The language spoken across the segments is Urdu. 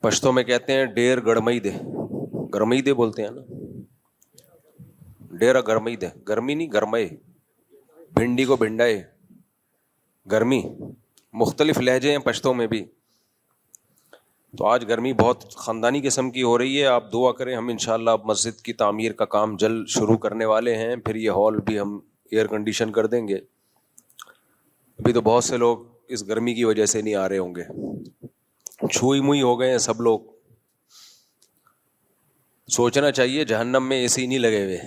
پشتو میں کہتے ہیں ڈیر گرمئی دے، گرمئی دے بولتے ہیں نا، ڈیرا گرمئی دے، گرمی نہیں گرمئے، بھنڈی کو بھنڈائے، گرمی، مختلف لہجے ہیں پشتوں میں بھی. تو آج گرمی بہت خاندانی قسم کی ہو رہی ہے. آپ دعا کریں، ہم انشاءاللہ اب مسجد کی تعمیر کا کام جلد شروع کرنے والے ہیں، پھر یہ ہال بھی ہم ایئر کنڈیشن کر دیں گے. ابھی تو بہت سے لوگ اس گرمی کی وجہ سے نہیں آ رہے ہوں گے، چھوئی موئی ہو گئے ہیں سب لوگ. سوچنا چاہیے جہنم میں اے سی نہیں لگے ہوئے.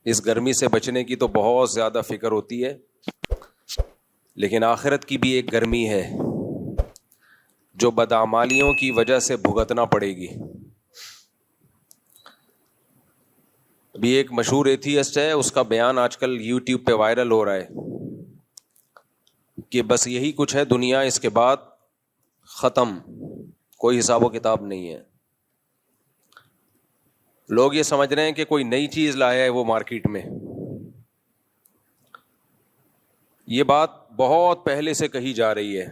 اس گرمی سے بچنے کی تو بہت زیادہ فکر ہوتی ہے، لیکن آخرت کی بھی ایک گرمی ہے جو بدعمالیوں کی وجہ سے بھگتنا پڑے گی. ابھی ایک مشہور ایتھیسٹ ہے، اس کا بیان آج کل یوٹیوب پہ وائرل ہو رہا ہے کہ بس یہی کچھ ہے دنیا، اس کے بعد ختم، کوئی حساب و کتاب نہیں ہے. لوگ یہ سمجھ رہے ہیں کہ کوئی نئی چیز لایا ہے وہ مارکیٹ میں. یہ بات بہت پہلے سے کہی جا رہی ہے.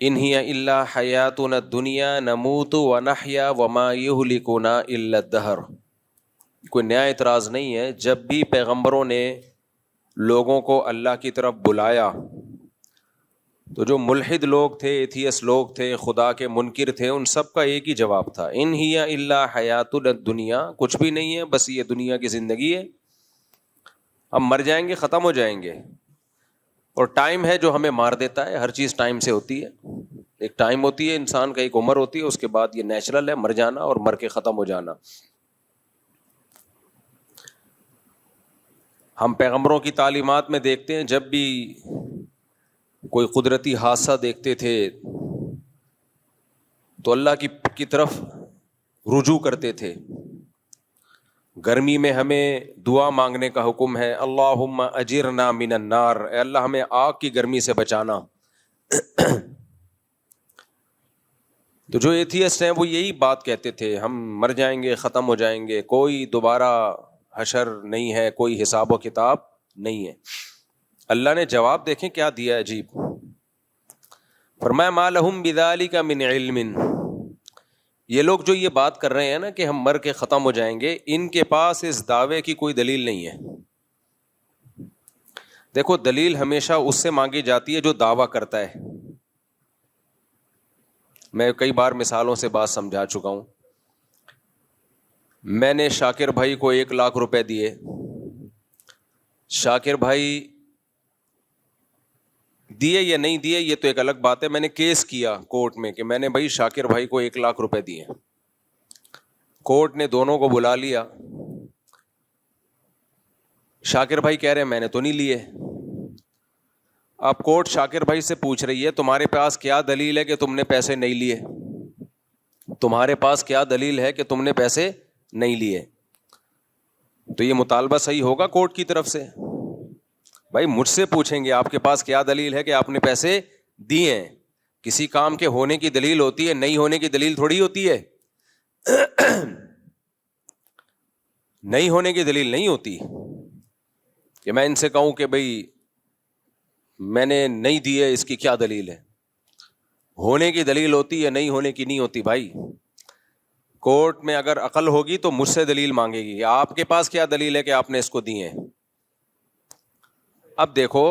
ان ہی الا حیاتنا الدنیا نموت ونحیا وما یہلکنا الا الدہر. کوئی نیا اعتراض نہیں ہے. جب بھی پیغمبروں نے لوگوں کو اللہ کی طرف بلایا تو جو ملحد لوگ تھے، ایتھیس لوگ تھے، خدا کے منکر تھے، ان سب کا ایک ہی جواب تھا، ان ہی الا حیاتنا الدنیا، کچھ بھی نہیں ہے، بس یہ دنیا کی زندگی ہے، ہم مر جائیں گے، ختم ہو جائیں گے. اور ٹائم ہے جو ہمیں مار دیتا ہے. ہر چیز ٹائم سے ہوتی ہے. ایک ٹائم ہوتی ہے، انسان کا ایک عمر ہوتی ہے، اس کے بعد یہ نیچرل ہے مر جانا اور مر کے ختم ہو جانا. ہم پیغمبروں کی تعلیمات میں دیکھتے ہیں جب بھی کوئی قدرتی حادثہ دیکھتے تھے تو اللہ کی طرف رجوع کرتے تھے. گرمی میں ہمیں دعا مانگنے کا حکم ہے، اللہم اجرنا من النار، اے اللہ ہمیں آگ کی گرمی سے بچانا. تو جو ایتھیسٹ ہیں وہ یہی بات کہتے تھے، ہم مر جائیں گے، ختم ہو جائیں گے، کوئی دوبارہ حشر نہیں ہے، کوئی حساب و کتاب نہیں ہے. اللہ نے جواب دیکھیں کیا دیا عجیب. فرمایا ما لہم بذالک من علم، یہ لوگ جو یہ بات کر رہے ہیں نا کہ ہم مر کے ختم ہو جائیں گے، ان کے پاس اس دعوے کی کوئی دلیل نہیں ہے. دیکھو دلیل ہمیشہ اس سے مانگی جاتی ہے جو دعویٰ کرتا ہے. میں کئی بار مثالوں سے بات سمجھا چکا ہوں. میں نے شاکر بھائی کو 1,00,000 روپے دیے. شاکر بھائی دیے یا نہیں دیے یہ تو ایک الگ بات ہے. میں نے کیس کیا کورٹ میں کہ میں نے بھائی شاکر بھائی کو 1,00,000 روپے دیے. کورٹ نے دونوں کو بلا لیا. شاکر بھائی کہہ رہے ہیں میں نے تو نہیں لیے. اب کورٹ شاکر بھائی سے پوچھ رہی ہے تمہارے پاس کیا دلیل ہے کہ تم نے پیسے نہیں لیے؟ تمہارے پاس کیا دلیل ہے کہ تم نے پیسے نہیں لیے؟ تو یہ مطالبہ صحیح ہوگا کورٹ کی طرف سے. بھائی مجھ سے پوچھیں گے آپ کے پاس کیا دلیل ہے کہ آپ نے پیسے دیے ہیں. کسی کام کے ہونے کی دلیل ہوتی ہے، نہیں ہونے کی دلیل تھوڑی ہوتی ہے. نہیں ہونے کی دلیل نہیں ہوتی کہ میں ان سے کہوں کہ بھئی میں نے نہیں دیے، اس کی کیا دلیل ہے. ہونے کی دلیل ہوتی ہے، نہیں ہونے کی نہیں ہوتی. بھائی کورٹ میں اگر عقل ہوگی تو مجھ سے دلیل مانگے گی، آپ کے پاس کیا دلیل ہے کہ آپ نے اس کو دیے ہیں. اب دیکھو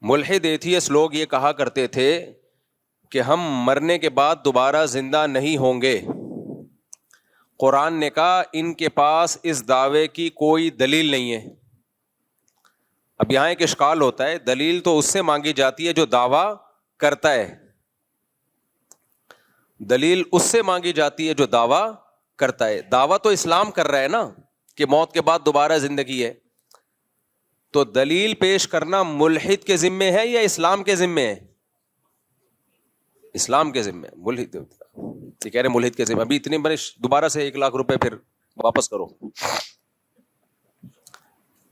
ملحد ایتھیس لوگ یہ کہا کرتے تھے کہ ہم مرنے کے بعد دوبارہ زندہ نہیں ہوں گے. قرآن نے کہا ان کے پاس اس دعوے کی کوئی دلیل نہیں ہے. اب یہاں ایک اشکال ہوتا ہے، دلیل تو اس سے مانگی جاتی ہے جو دعویٰ کرتا ہے. دلیل اس سے مانگی جاتی ہے جو دعویٰ کرتا ہے. دعویٰ تو اسلام کر رہا ہے نا کہ موت کے بعد دوبارہ زندگی ہے. تو دلیل پیش کرنا ملحد کے ذمے ہے یا اسلام کے ذمے ہے؟ اسلام کے ذمے. ملحد یہ کہہ رہے ملحد کے ذمے. ابھی اتنے بڑے دوبارہ سے 1,00,000 روپے پھر واپس کرو.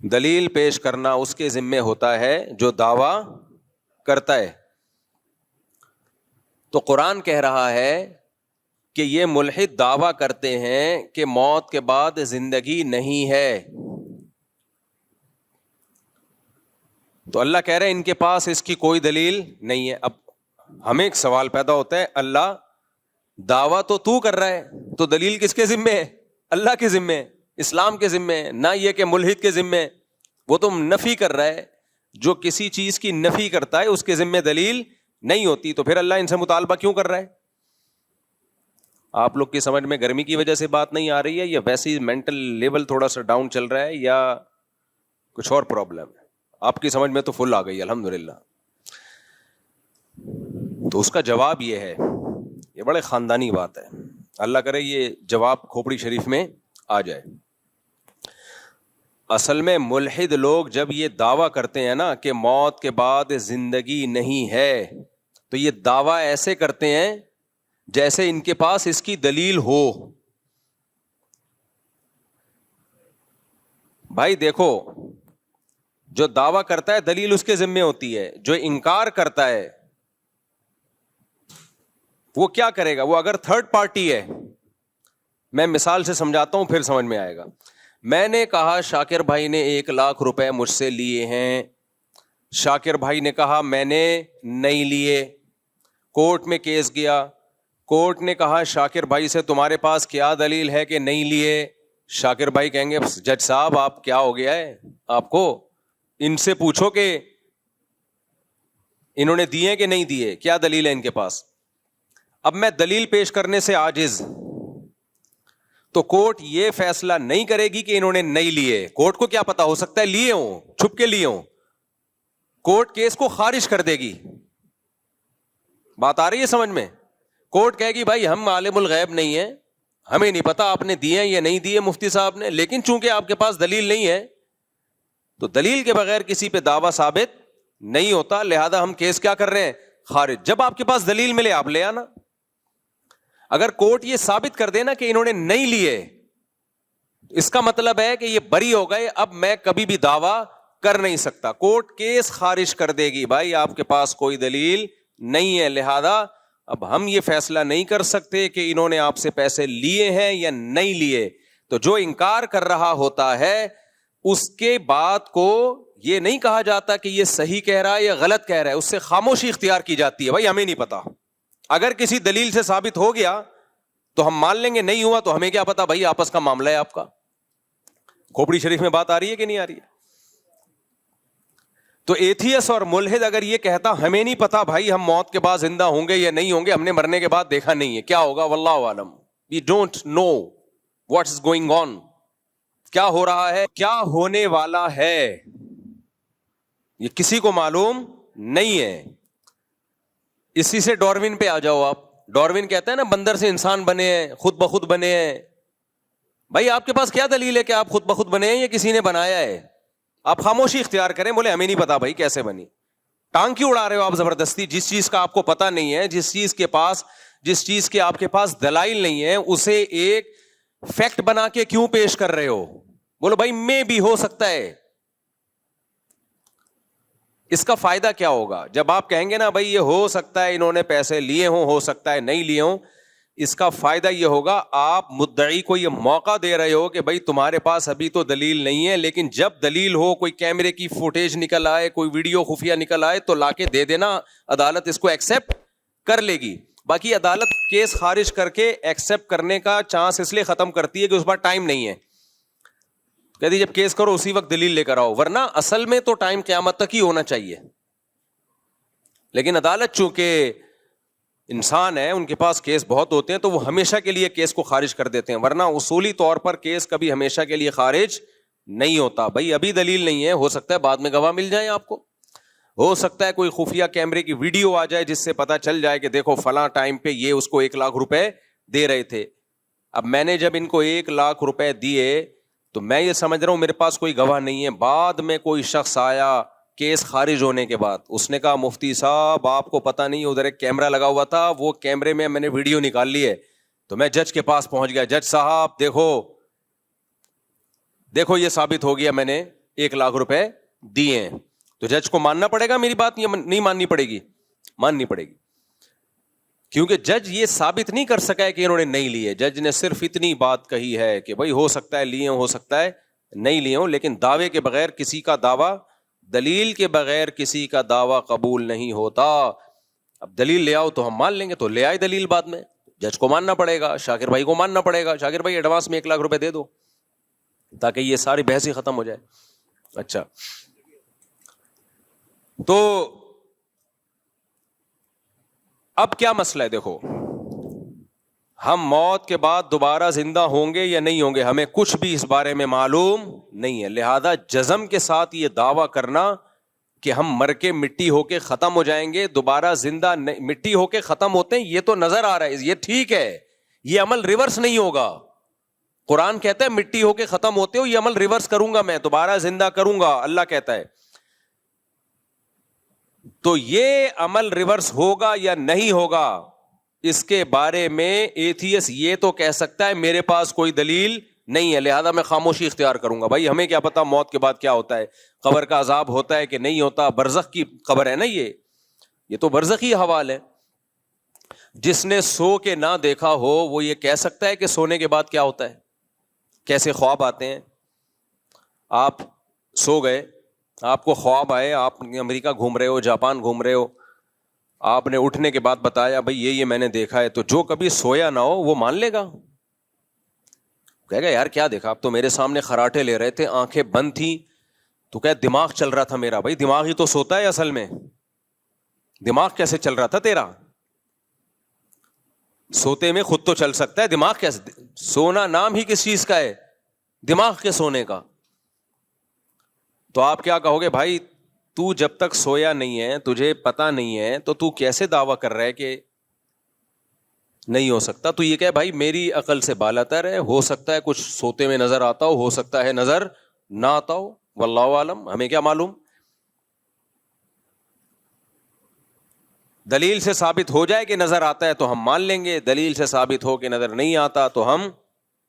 دلیل پیش کرنا اس کے ذمے ہوتا ہے جو دعویٰ کرتا ہے. تو قرآن کہہ رہا ہے کہ یہ ملحد دعویٰ کرتے ہیں کہ موت کے بعد زندگی نہیں ہے. تو اللہ کہہ رہے ہیں ان کے پاس اس کی کوئی دلیل نہیں ہے. اب ہمیں ایک سوال پیدا ہوتا ہے, اللہ دعویٰ تو کر رہا ہے, تو دلیل کس کے ذمے ہے؟ اللہ کے ذمے ہے, اسلام کے ذمے ہے, نہ یہ کہ ملحد کے ذمے ہے. وہ تو نفی کر رہا ہے, جو کسی چیز کی نفی کرتا ہے اس کے ذمے دلیل نہیں ہوتی, تو پھر اللہ ان سے مطالبہ کیوں کر رہا ہے؟ آپ لوگ کی سمجھ میں گرمی کی وجہ سے بات نہیں آ رہی ہے, یا ویسے ہی مینٹل لیول تھوڑا سا ڈاؤن چل رہا ہے, یا کچھ اور پرابلم ہے؟ آپ کی سمجھ میں تو فل آ گئی الحمدللہ. تو اس کا جواب یہ ہے, یہ بڑے خاندانی بات ہے, اللہ کرے یہ جواب کھوپڑی شریف میں آ جائے. اصل میں ملحد لوگ جب یہ دعویٰ کرتے ہیں نا کہ موت کے بعد زندگی نہیں ہے, تو یہ دعویٰ ایسے کرتے ہیں جیسے ان کے پاس اس کی دلیل ہو. بھائی دیکھو, جو دعویٰ کرتا ہے دلیل اس کے ذمے ہوتی ہے, جو انکار کرتا ہے وہ کیا کرے گا؟ وہ اگر تھرڈ پارٹی ہے, میں مثال سے سمجھاتا ہوں پھر سمجھ میں آئے گا. میں نے کہا شاکر بھائی نے 1,00,000 روپے مجھ سے لیے ہیں, شاکر بھائی نے کہا میں نے نہیں لیے, کورٹ میں کیس گیا, کورٹ نے کہا شاکر بھائی سے تمہارے پاس کیا دلیل ہے کہ نہیں لیے؟ شاکر بھائی کہیں گے جج صاحب آپ کیا ہو گیا ہے آپ کو, ان سے پوچھو کہ انہوں نے دیے کہ نہیں دیے, کیا دلیل ہے ان کے پاس. اب میں دلیل پیش کرنے سے عاجز, تو کورٹ یہ فیصلہ نہیں کرے گی کہ انہوں نے نہیں لیے. کورٹ کو کیا پتا, ہو سکتا ہے لیے ہوں, چھپ کے لیے ہوں, کورٹ کیس کو خارج کر دے گی. بات آ رہی ہے سمجھ میں؟ کورٹ کہے گی بھائی ہم عالم الغیب نہیں ہیں, ہمیں نہیں پتا آپ نے دیے یا نہیں دیے مفتی صاحب نے, لیکن چونکہ آپ کے پاس دلیل نہیں ہے تو دلیل کے بغیر کسی پہ دعویٰ ثابت نہیں ہوتا, لہذا ہم کیس کیا کر رہے ہیں؟ خارج. جب آپ کے پاس دلیل ملے آپ لے آنا. اگر کورٹ یہ ثابت کر دینا کہ انہوں نے نہیں لیے, اس کا مطلب ہے کہ یہ بری ہو گئے, اب میں کبھی بھی دعویٰ کر نہیں سکتا. کورٹ کیس خارج کر دے گی, بھائی آپ کے پاس کوئی دلیل نہیں ہے, لہذا اب ہم یہ فیصلہ نہیں کر سکتے کہ انہوں نے آپ سے پیسے لیے ہیں یا نہیں لیے. تو جو انکار کر رہا ہوتا ہے اس کے بات کو یہ نہیں کہا جاتا کہ یہ صحیح کہہ رہا ہے یا غلط کہہ رہا ہے, اس سے خاموشی اختیار کی جاتی ہے, بھائی ہمیں نہیں پتا. اگر کسی دلیل سے ثابت ہو گیا تو ہم مان لیں گے, نہیں ہوا تو ہمیں کیا پتا, بھائی آپس کا معاملہ ہے آپ کا. کھوپڑی شریف میں بات آ رہی ہے کہ نہیں آ رہی ہے؟ تو ایتھیس اور ملحد اگر یہ کہتا ہمیں نہیں پتا بھائی ہم موت کے بعد زندہ ہوں گے یا نہیں ہوں گے, ہم نے مرنے کے بعد دیکھا نہیں ہے, کیا ہوگا واللہ عالم, we don't know what is going on, کیا ہو رہا ہے, کیا ہونے والا ہے, یہ کسی کو معلوم نہیں ہے. اسی سے ڈاروین پہ آ جاؤ آپ. ڈاروین کہتا ہے نا بندر سے انسان بنے ہیں, خود بخود بنے ہیں. بھائی آپ کے پاس کیا دلیل ہے کہ آپ خود بخود بنے ہیں یا کسی نے بنایا ہے؟ آپ خاموشی اختیار کریں, بولے ہمیں نہیں پتا بھائی کیسے بنی. ٹانگ کیوں اڑا رہے ہو آپ زبردستی؟ جس چیز کا آپ کو پتا نہیں ہے, جس چیز کے آپ کے پاس دلائل نہیں ہے, اسے ایک فیکٹ بنا کے کیوں پیش کر رہے ہو؟ بولو بھائی میں بھی ہو سکتا ہے. اس کا فائدہ کیا ہوگا جب آپ کہیں گے نا بھائی یہ ہو سکتا ہے انہوں نے پیسے لیے ہوں, ہو سکتا ہے نہیں لیے ہوں. اس کا فائدہ یہ ہوگا آپ مدعی کو یہ موقع دے رہے ہو کہ بھائی تمہارے پاس ابھی تو دلیل نہیں ہے, لیکن جب دلیل ہو, کوئی کیمرے کی فوٹیج نکل آئے, کوئی ویڈیو خفیہ نکل آئے, تو لا کے دے دینا, عدالت اس کو ایکسپٹ کر لے گی. باقی عدالت کیس خارج کر کے ایکسپٹ کرنے کا چانس اس لیے ختم کرتی ہے کہ اس بار ٹائم نہیں ہے. کہتی جب کیس کرو اسی وقت دلیل لے کر آؤ, ورنہ اصل میں تو ٹائم قیامت تک ہی ہونا چاہیے. لیکن عدالت چونکہ انسان ہے, ان کے پاس کیس بہت ہوتے ہیں, تو وہ ہمیشہ کے لیے کیس کو خارج کر دیتے ہیں, ورنہ اصولی طور پر کیس کبھی ہمیشہ کے لیے خارج نہیں ہوتا. بھائی ابھی دلیل نہیں ہے, ہو سکتا ہے بعد میں گواہ مل جائیں آپ کو, ہو سکتا ہے کوئی خفیہ کیمرے کی ویڈیو آ جائے جس سے پتا چل جائے کہ دیکھو فلاں ٹائم پہ یہ اس کو 1,00,000 روپے دے رہے تھے. اب میں نے جب ان کو 1,00,000 روپے دیے تو میں یہ سمجھ رہا ہوں میرے پاس کوئی گواہ نہیں ہے. بعد میں کوئی شخص آیا کیس خارج ہونے کے بعد, اس نے کہا مفتی صاحب آپ کو پتہ نہیں ادھر ایک کیمرہ لگا ہوا تھا, وہ کیمرے میں نے ویڈیو نکال لی ہے. تو میں جج کے پاس پہنچ گیا, جج صاحب دیکھو یہ ثابت ہو گیا میں نے 1,00,000 روپے دیے ہیں. تو جج کو ماننا پڑے گا میری بات, یا نہیں ماننی پڑے گی؟ ماننی پڑے گی, کیونکہ جج یہ ثابت نہیں کر سکا ہے کہ انہوں نے نہیں لیے. جج نے صرف اتنی بات کہی ہے کہ بھائی ہو سکتا ہے لیے ہوں, ہو سکتا ہے نہیں لیے ہوں, لیکن دعوے کے بغیر کسی کا دعویٰ, دلیل کے بغیر کسی کا دعویٰ قبول نہیں ہوتا. اب دلیل لے آؤ تو ہم مان لیں گے، تو لے آئے دلیل، بعد میں جج کو ماننا پڑے گا، شاکر بھائی کو ماننا پڑے گا، شاکر بھائی ایڈوانس میں 1,00,000 روپے دے دو تاکہ یہ ساری بحث ہی ختم ہو جائے. اچھا، تو اب کیا مسئلہ ہے؟ دیکھو، ہم موت کے بعد دوبارہ زندہ ہوں گے یا نہیں ہوں گے، ہمیں کچھ بھی اس بارے میں معلوم نہیں ہے. لہذا جزم کے ساتھ یہ دعویٰ کرنا کہ ہم مر کے مٹی ہو کے ختم ہو جائیں گے، دوبارہ زندہ مٹی ہو کے ختم ہوتے ہیں، یہ تو نظر آ رہا ہے، یہ ٹھیک ہے، یہ عمل ریورس نہیں ہوگا. قرآن کہتا ہے مٹی ہو کے ختم ہوتے ہو، یہ عمل ریورس کروں گا میں، دوبارہ زندہ کروں گا، اللہ کہتا ہے. تو یہ عمل ریورس ہوگا یا نہیں ہوگا، اس کے بارے میں ایتھیس یہ تو کہہ سکتا ہے میرے پاس کوئی دلیل نہیں ہے، لہذا میں خاموشی اختیار کروں گا. بھائی ہمیں کیا پتا موت کے بعد کیا ہوتا ہے، قبر کا عذاب ہوتا ہے کہ نہیں ہوتا، برزخ کی قبر ہے نا، یہ تو برزخی حوال ہے. جس نے سو کے نہ دیکھا ہو وہ یہ کہہ سکتا ہے کہ سونے کے بعد کیا ہوتا ہے، کیسے خواب آتے ہیں. آپ سو گئے، آپ کو خواب آئے، آپ امریکہ گھوم رہے ہو، جاپان گھوم رہے ہو، آپ نے اٹھنے کے بعد بتایا بھائی یہ میں نے دیکھا ہے، تو جو کبھی سویا نہ ہو وہ مان لے گا، کہے گا یار کیا دیکھا، آپ تو میرے سامنے خراٹے لے رہے تھے، آنکھیں بند تھی، تو کہ دماغ چل رہا تھا میرا. بھائی دماغ ہی تو سوتا ہے، اصل میں دماغ کیسے چل رہا تھا تیرا؟ سوتے میں خود تو چل سکتا ہے، دماغ کیسے؟ سونا نام ہی کس چیز کا ہے؟ دماغ کے سونے کا. تو آپ کیا کہو گے؟ بھائی تو جب تک سویا نہیں ہے، تجھے پتا نہیں ہے، تو کیسے دعویٰ کر رہا ہے کہ نہیں ہو سکتا؟ تو یہ کہ بھائی میری عقل سے بالاتر ہے، ہو سکتا ہے کچھ سوتے میں نظر آتا ہو سکتا ہے نظر نہ آتا ہو، واللہ عالم، ہمیں کیا معلوم. دلیل سے ثابت ہو جائے کہ نظر آتا ہے تو ہم مان لیں گے، دلیل سے ثابت ہو کہ نظر نہیں آتا تو ہم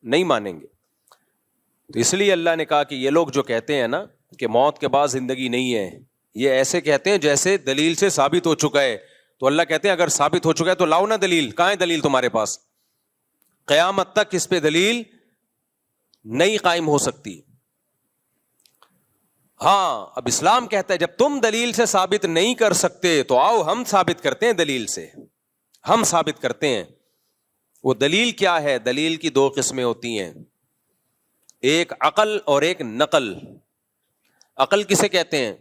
نہیں مانیں گے. تو اس لیے اللہ نے کہا کہ یہ لوگ جو کہتے ہیں نا کہ موت کے بعد زندگی نہیں ہے، یہ ایسے کہتے ہیں جیسے دلیل سے ثابت ہو چکا ہے. تو اللہ کہتے ہیں اگر ثابت ہو چکا ہے تو لاؤ نا دلیل. کہاں ہے دلیل تمہارے پاس؟ قیامت تک اس پہ دلیل نہیں قائم ہو سکتی. ہاں اب اسلام کہتا ہے جب تم دلیل سے ثابت نہیں کر سکتے تو آؤ ہم ثابت کرتے ہیں دلیل سے، ہم ثابت کرتے ہیں. وہ دلیل کیا ہے؟ دلیل کی 2 قسمیں ہوتی ہیں، ایک عقل اور ایک نقل. عقل کسے کہتے ہیں؟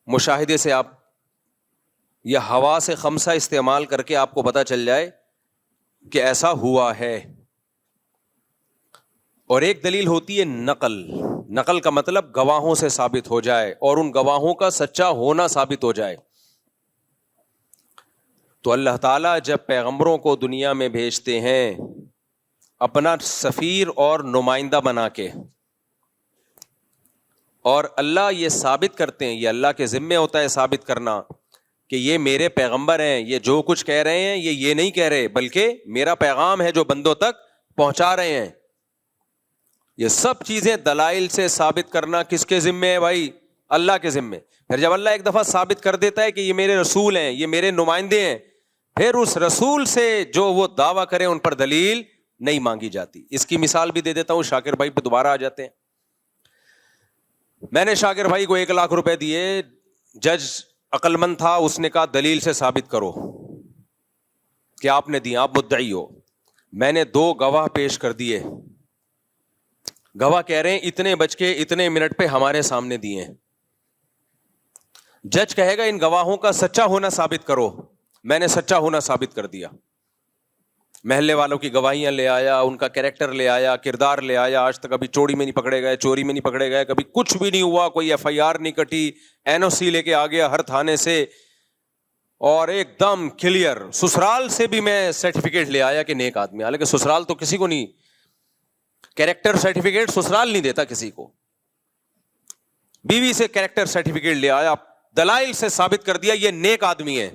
مشاہدے سے آپ یا حواس 5 استعمال کر کے آپ کو پتا چل جائے کہ ایسا ہوا ہے. اور ایک دلیل ہوتی ہے نقل. نقل کا مطلب گواہوں سے ثابت ہو جائے اور ان گواہوں کا سچا ہونا ثابت ہو جائے. تو اللہ تعالیٰ جب پیغمبروں کو دنیا میں بھیجتے ہیں اپنا سفیر اور نمائندہ بنا کے، اور اللہ یہ ثابت کرتے ہیں، یہ اللہ کے ذمے ہوتا ہے ثابت کرنا کہ یہ میرے پیغمبر ہیں، یہ جو کچھ کہہ رہے ہیں یہ نہیں کہہ رہے، بلکہ میرا پیغام ہے جو بندوں تک پہنچا رہے ہیں. یہ سب چیزیں دلائل سے ثابت کرنا کس کے ذمے ہے بھائی؟ اللہ کے ذمے. پھر جب اللہ ایک دفعہ ثابت کر دیتا ہے کہ یہ میرے رسول ہیں، یہ میرے نمائندے ہیں، پھر اس رسول سے جو وہ دعویٰ کریں ان پر دلیل نہیں مانگی جاتی. اس کی مثال بھی دے دیتا ہوں، شاکر بھائی پہ دوبارہ آ جاتے ہیں. میں نے شاکر بھائی کو 1,00,000 روپے دیے، جج عقل مند تھا، اس نے کہا دلیل سے ثابت کرو کہ آپ نے دی، آپ مدعی ہو. میں نے 2 گواہ پیش کر دیے، گواہ کہہ رہے ہیں اتنے بج کے اتنے منٹ پہ ہمارے سامنے دیے. جج کہے گا ان گواہوں کا سچا ہونا ثابت کرو. میں نے سچا ہونا ثابت کر دیا، محلے والوں کی گواہیاں لے آیا، ان کا کیریکٹر لے آیا، کردار لے آیا. آج تک کبھی چوری میں نہیں پکڑے گئے، چوری میں نہیں پکڑے گئے، کبھی کچھ بھی نہیں ہوا، کوئی FIR نہیں کٹی، NOC لے کے آ گیا ہر تھانے سے، اور ایک دم کلیئر. سسرال سے بھی میں سرٹیفکیٹ لے آیا کہ نیک آدمی، حالانکہ سسرال تو کسی کو نہیں، کیریکٹر سرٹیفکیٹ سسرال نہیں دیتا کسی کو. بیوی سے کیریکٹر سرٹیفکیٹ لے آیا، دلائل سے ثابت کر دیا یہ نیک آدمی ہے.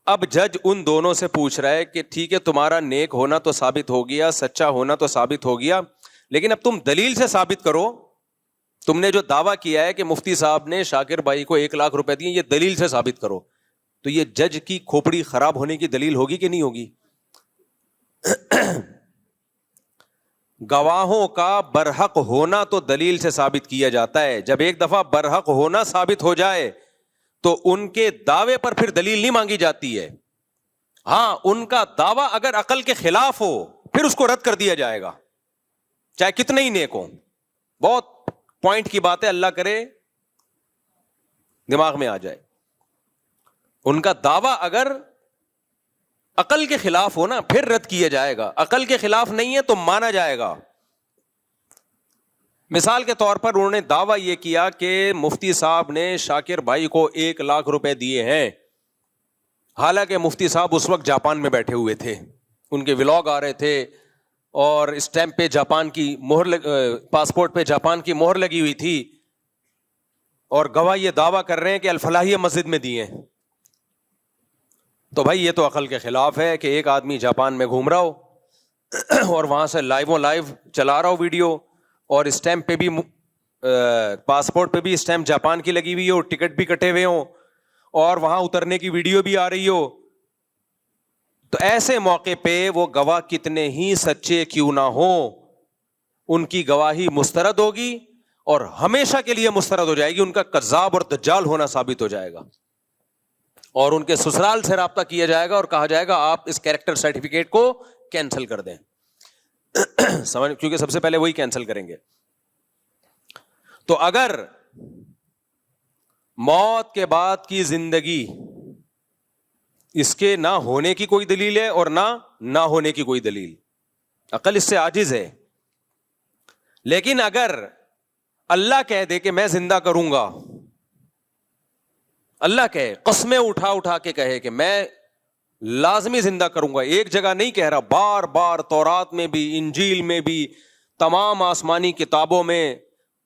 اب جج ان دونوں سے پوچھ رہا ہے کہ ٹھیک ہے تمہارا نیک ہونا تو ثابت ہو گیا، سچا ہونا تو ثابت ہو گیا، لیکن اب تم دلیل سے ثابت کرو. تم نے جو دعویٰ کیا ہے کہ مفتی صاحب نے شاکر بھائی کو 1,00,000 روپے دیے، یہ دلیل سے ثابت کرو. تو یہ جج کی کھوپڑی خراب ہونے کی دلیل ہوگی کہ نہیں ہوگی؟ گواہوں کا برحق ہونا تو دلیل سے ثابت کیا جاتا ہے. جب ایک دفعہ برحق ہونا ثابت ہو جائے تو ان کے دعوے پر پھر دلیل نہیں مانگی جاتی ہے. ہاں ان کا دعویٰ اگر عقل کے خلاف ہو پھر اس کو رد کر دیا جائے گا, چاہے کتنے ہی نیک ہوں. بہت پوائنٹ کی بات ہے, اللہ کرے دماغ میں آ جائے. ان کا دعویٰ اگر عقل کے خلاف ہو نا پھر رد کیا جائے گا, عقل کے خلاف نہیں ہے تو مانا جائے گا. مثال کے طور پر انہوں نے دعویٰ یہ کیا کہ مفتی صاحب نے شاکر بھائی کو 1,00,000 روپے دیے ہیں, حالانکہ مفتی صاحب اس وقت جاپان میں بیٹھے ہوئے تھے, ان کے ولاگ آ رہے تھے اور اسٹیمپ پہ جاپان کی مہر, پاسپورٹ پہ جاپان کی مہر لگی ہوئی تھی, اور گواہ یہ دعویٰ کر رہے ہیں کہ الفلاحیہ مسجد میں دیے. تو بھائی یہ تو عقل کے خلاف ہے کہ ایک آدمی جاپان میں گھوم رہا ہو اور وہاں سے لائیو چلا رہا ہو ویڈیو, اور اسٹیمپ پہ بھی پاسپورٹ پہ بھی اسٹیمپ جاپان کی لگی ہوئی ہو, ٹکٹ بھی کٹے ہوئے ہوں, اور وہاں اترنے کی ویڈیو بھی آ رہی ہو. تو ایسے موقع پہ وہ گواہ کتنے ہی سچے کیوں نہ ہوں, ان کی گواہی مسترد ہوگی اور ہمیشہ کے لیے مسترد ہو جائے گی, ان کا کذاب اور دجال ہونا ثابت ہو جائے گا, اور ان کے سسرال سے رابطہ کیا جائے گا اور کہا جائے گا آپ اس کیریکٹر سرٹیفکیٹ کو کینسل کر دیں. سمجھ, کیونکہ سب سے پہلے وہی کینسل کریں گے. تو اگر موت کے بعد کی زندگی اس کے نہ ہونے کی کوئی دلیل ہے اور نہ ہونے کی کوئی دلیل, عقل اس سے عاجز ہے. لیکن اگر اللہ کہہ دے کہ میں زندہ کروں گا, اللہ کہے, قسمیں اٹھا کے کہے کہ میں لازمی زندہ کروں گا, ایک جگہ نہیں کہہ رہا, بار بار تورات میں بھی, انجیل میں بھی, تمام آسمانی کتابوں میں.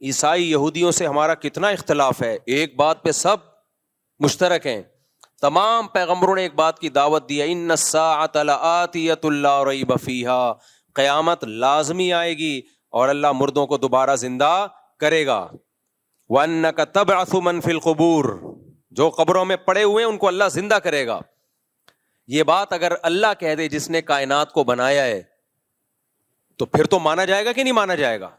عیسائی یہودیوں سے ہمارا کتنا اختلاف ہے, ایک بات پہ سب مشترک ہیں. تمام پیغمبروں نے ایک بات کی دعوت دی ہے, ان الساعۃ لآتیۃ لا ریب فیہا, قیامت لازمی آئے گی اور اللہ مردوں کو دوبارہ زندہ کرے گا. وَأَنَّكَ تَبْعَثُ مَن فِي الْقُبُورِ, جو قبروں میں پڑے ہوئے ہیں ان کو اللہ زندہ کرے گا. یہ بات اگر اللہ کہہ دے جس نے کائنات کو بنایا ہے, تو پھر تو مانا جائے گا کہ نہیں مانا جائے گا؟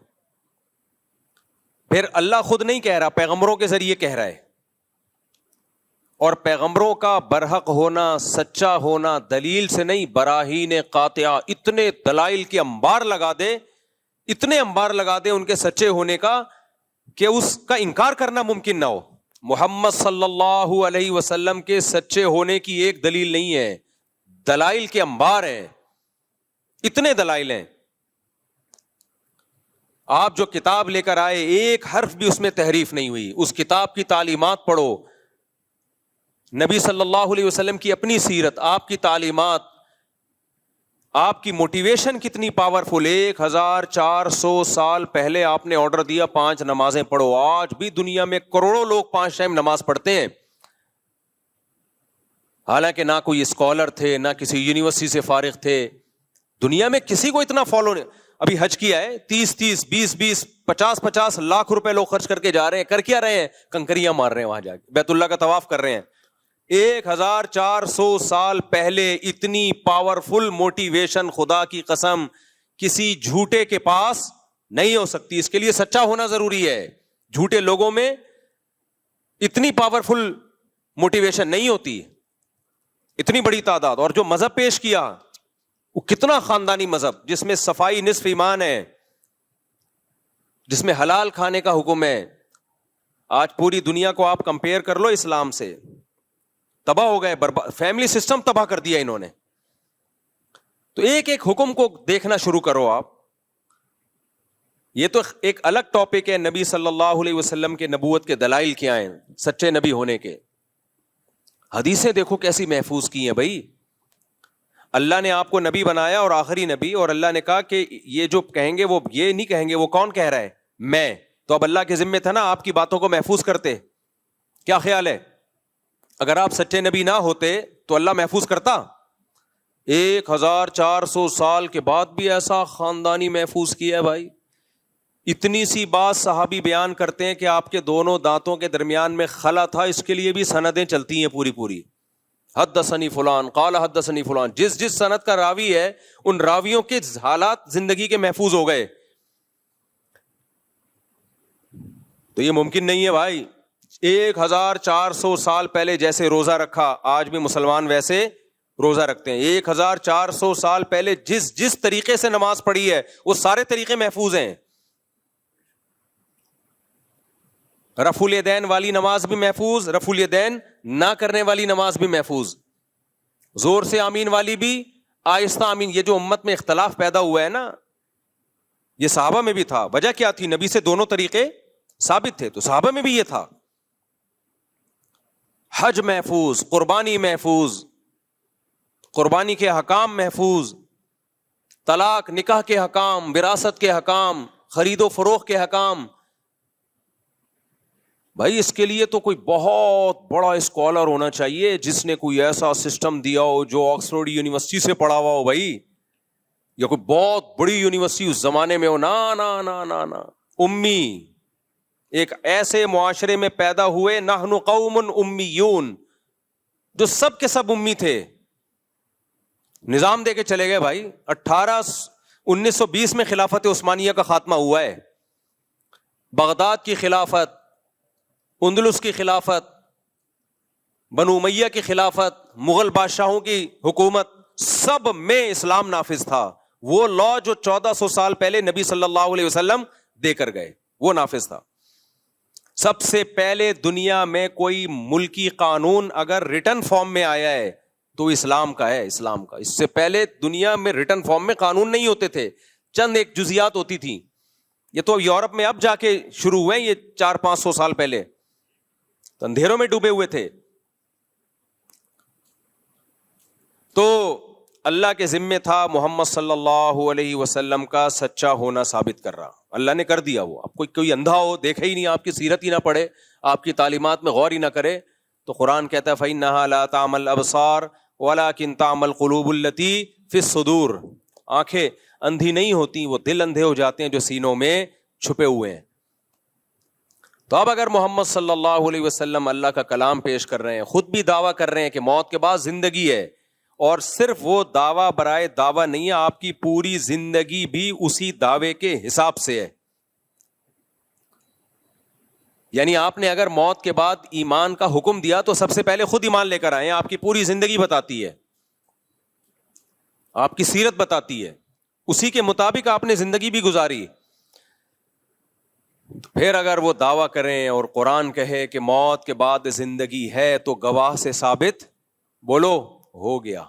پھر اللہ خود نہیں کہہ رہا, پیغمبروں کے ذریعے کہہ رہا ہے, اور پیغمبروں کا برحق ہونا, سچا ہونا دلیل سے نہیں, براہین قاطعہ, اتنے دلائل کے انبار لگا دے, اتنے انبار لگا دے ان کے سچے ہونے کا کہ اس کا انکار کرنا ممکن نہ ہو. محمد صلی اللہ علیہ وسلم کے سچے ہونے کی ایک دلیل نہیں ہے, دلائل کے انبار ہیں, اتنے دلائل ہیں. آپ جو کتاب لے کر آئے ایک حرف بھی اس میں تحریف نہیں ہوئی, اس کتاب کی تعلیمات پڑھو, نبی صلی اللہ علیہ وسلم کی اپنی سیرت, آپ کی تعلیمات, آپ کی موٹیویشن کتنی پاورفل. 1400 سال پہلے آپ نے آرڈر دیا 5 نمازیں پڑھو, آج بھی دنیا میں کروڑوں لوگ 5 ٹائم نماز پڑھتے ہیں, حالانکہ نہ کوئی اسکالر تھے, نہ کسی یونیورسٹی سے فارغ تھے, دنیا میں کسی کو اتنا فالو نہیں. ابھی حج کیا ہے 30 20 50 لاکھ روپے لوگ خرچ کر کے جا رہے ہیں, کر کیا رہے ہیں؟ کنکریاں مار رہے ہیں وہاں جا کے, بیت اللہ کا طواف کر رہے ہیں. 1400 سال پہلے اتنی پاورفل موٹیویشن خدا کی قسم کسی جھوٹے کے پاس نہیں ہو سکتی. اس کے لیے سچا ہونا ضروری ہے. جھوٹے لوگوں میں اتنی پاورفل موٹیویشن نہیں ہوتی, اتنی بڑی تعداد. اور جو مذہب پیش کیا وہ کتنا خاندانی مذہب, جس میں صفائی نصف ایمان ہے, جس میں حلال کھانے کا حکم ہے. آج پوری دنیا کو آپ کمپیئر کر لو اسلام سے, تباہ ہو گئے, فیملی سسٹم تباہ کر دیا انہوں نے. تو ایک ایک حکم کو دیکھنا شروع کرو آپ. یہ تو ایک الگ ٹاپک ہے, نبی صلی اللہ علیہ وسلم کے نبوت کے دلائل کیا ہیں, سچے نبی ہونے کے. حدیثیں دیکھو کیسی محفوظ کی ہیں بھائی. اللہ نے آپ کو نبی بنایا اور آخری نبی, اور اللہ نے کہا کہ یہ جو کہیں گے وہ یہ نہیں کہیں گے, وہ کون کہہ رہا ہے؟ میں. تو اب اللہ کے ذمے تھا نا آپ کی باتوں کو محفوظ کرتے. کیا خیال ہے اگر آپ سچے نبی نہ ہوتے تو اللہ محفوظ کرتا؟ 1400 سال کے بعد بھی ایسا خاندانی محفوظ کیا ہے بھائی. اتنی سی بات صحابی بیان کرتے ہیں کہ آپ کے دونوں دانتوں کے درمیان میں خلا تھا, اس کے لیے بھی سندیں چلتی ہیں پوری. حدثنی فلان قال حدثنی فلان, جس سند کا راوی ہے ان راویوں کے حالات زندگی کے محفوظ ہو گئے. تو یہ ممکن نہیں ہے بھائی. 1400 سال پہلے جیسے روزہ رکھا آج بھی مسلمان ویسے روزہ رکھتے ہیں. 1400 سال پہلے جس طریقے سے نماز پڑھی ہے وہ سارے طریقے محفوظ ہیں. رفع الیدین والی نماز بھی محفوظ, رفع الیدین نہ کرنے والی نماز بھی محفوظ, زور سے آمین والی بھی, آہستہ آمین. یہ جو امت میں اختلاف پیدا ہوا ہے نا, یہ صحابہ میں بھی تھا. وجہ کیا تھی؟ نبی سے دونوں طریقے ثابت تھے, تو صحابہ میں بھی یہ تھا. حج محفوظ, قربانی محفوظ, قربانی کے حکام محفوظ, طلاق نکاح کے حکام, وراثت کے حکام, خرید و فروخت کے حکام. بھائی اس کے لیے تو کوئی بہت بڑا اسکالر ہونا چاہیے جس نے کوئی ایسا سسٹم دیا ہو, جو آکسفورڈ یونیورسٹی سے پڑھا ہوا ہو بھائی, یا کوئی بہت بڑی یونیورسٹی اس زمانے میں ہو. نا نا نا نا نا, امی, ایک ایسے معاشرے میں پیدا ہوئے, نحن قوم امیون, جو سب کے سب امی تھے. نظام دے کے چلے گئے بھائی. 1920 میں خلافت عثمانیہ کا خاتمہ ہوا ہے. بغداد کی خلافت, اندلس کی خلافت, بنو امیہ کی خلافت, مغل بادشاہوں کی حکومت, سب میں اسلام نافذ تھا. وہ لا جو 1400 سال پہلے نبی صلی اللہ علیہ وسلم دے کر گئے وہ نافذ تھا. سب سے پہلے دنیا میں کوئی ملکی قانون اگر ریٹن فارم میں آیا ہے تو اسلام کا ہے, اسلام کا. اس سے پہلے دنیا میں ریٹن فارم میں قانون نہیں ہوتے تھے, چند ایک جزیات ہوتی تھیں. یہ تو یورپ میں اب جا کے شروع ہوئے, یہ 400-500 سال پہلے تو اندھیروں میں ڈوبے ہوئے تھے. تو اللہ کے ذمے تھا محمد صلی اللہ علیہ وسلم کا سچا ہونا ثابت کر رہا. اللہ نے کر دیا. وہ اب کوئی اندھا ہو, دیکھے ہی نہیں, آپ کی سیرت ہی نہ پڑھے, آپ کی تعلیمات میں غور ہی نہ کرے, تو قرآن کہتا ہے فَإِنَّهَا لَا تَعْمَى الْأَبْصَارُ وَلَكِنْ تَعْمَى الْقُلُوبُ الَّتِي فِي الصُّدُورِ. آنکھیں اندھی نہیں ہوتی, وہ دل اندھے ہو جاتے ہیں جو سینوں میں چھپے ہوئے ہیں. تو اب اگر محمد صلی اللہ علیہ وسلم اللہ کا کلام پیش کر رہے ہیں, خود بھی دعویٰ کر رہے ہیں کہ موت کے بعد زندگی ہے, اور صرف وہ دعویٰ برائے دعویٰ نہیں ہے, آپ کی پوری زندگی بھی اسی دعوے کے حساب سے ہے. یعنی آپ نے اگر موت کے بعد ایمان کا حکم دیا تو سب سے پہلے خود ایمان لے کر آئے. آپ کی پوری زندگی بتاتی ہے, آپ کی سیرت بتاتی ہے, اسی کے مطابق آپ نے زندگی بھی گزاری. پھر اگر وہ دعویٰ کریں اور قرآن کہے کہ موت کے بعد زندگی ہے تو گواہ سے ثابت بولو ہو گیا.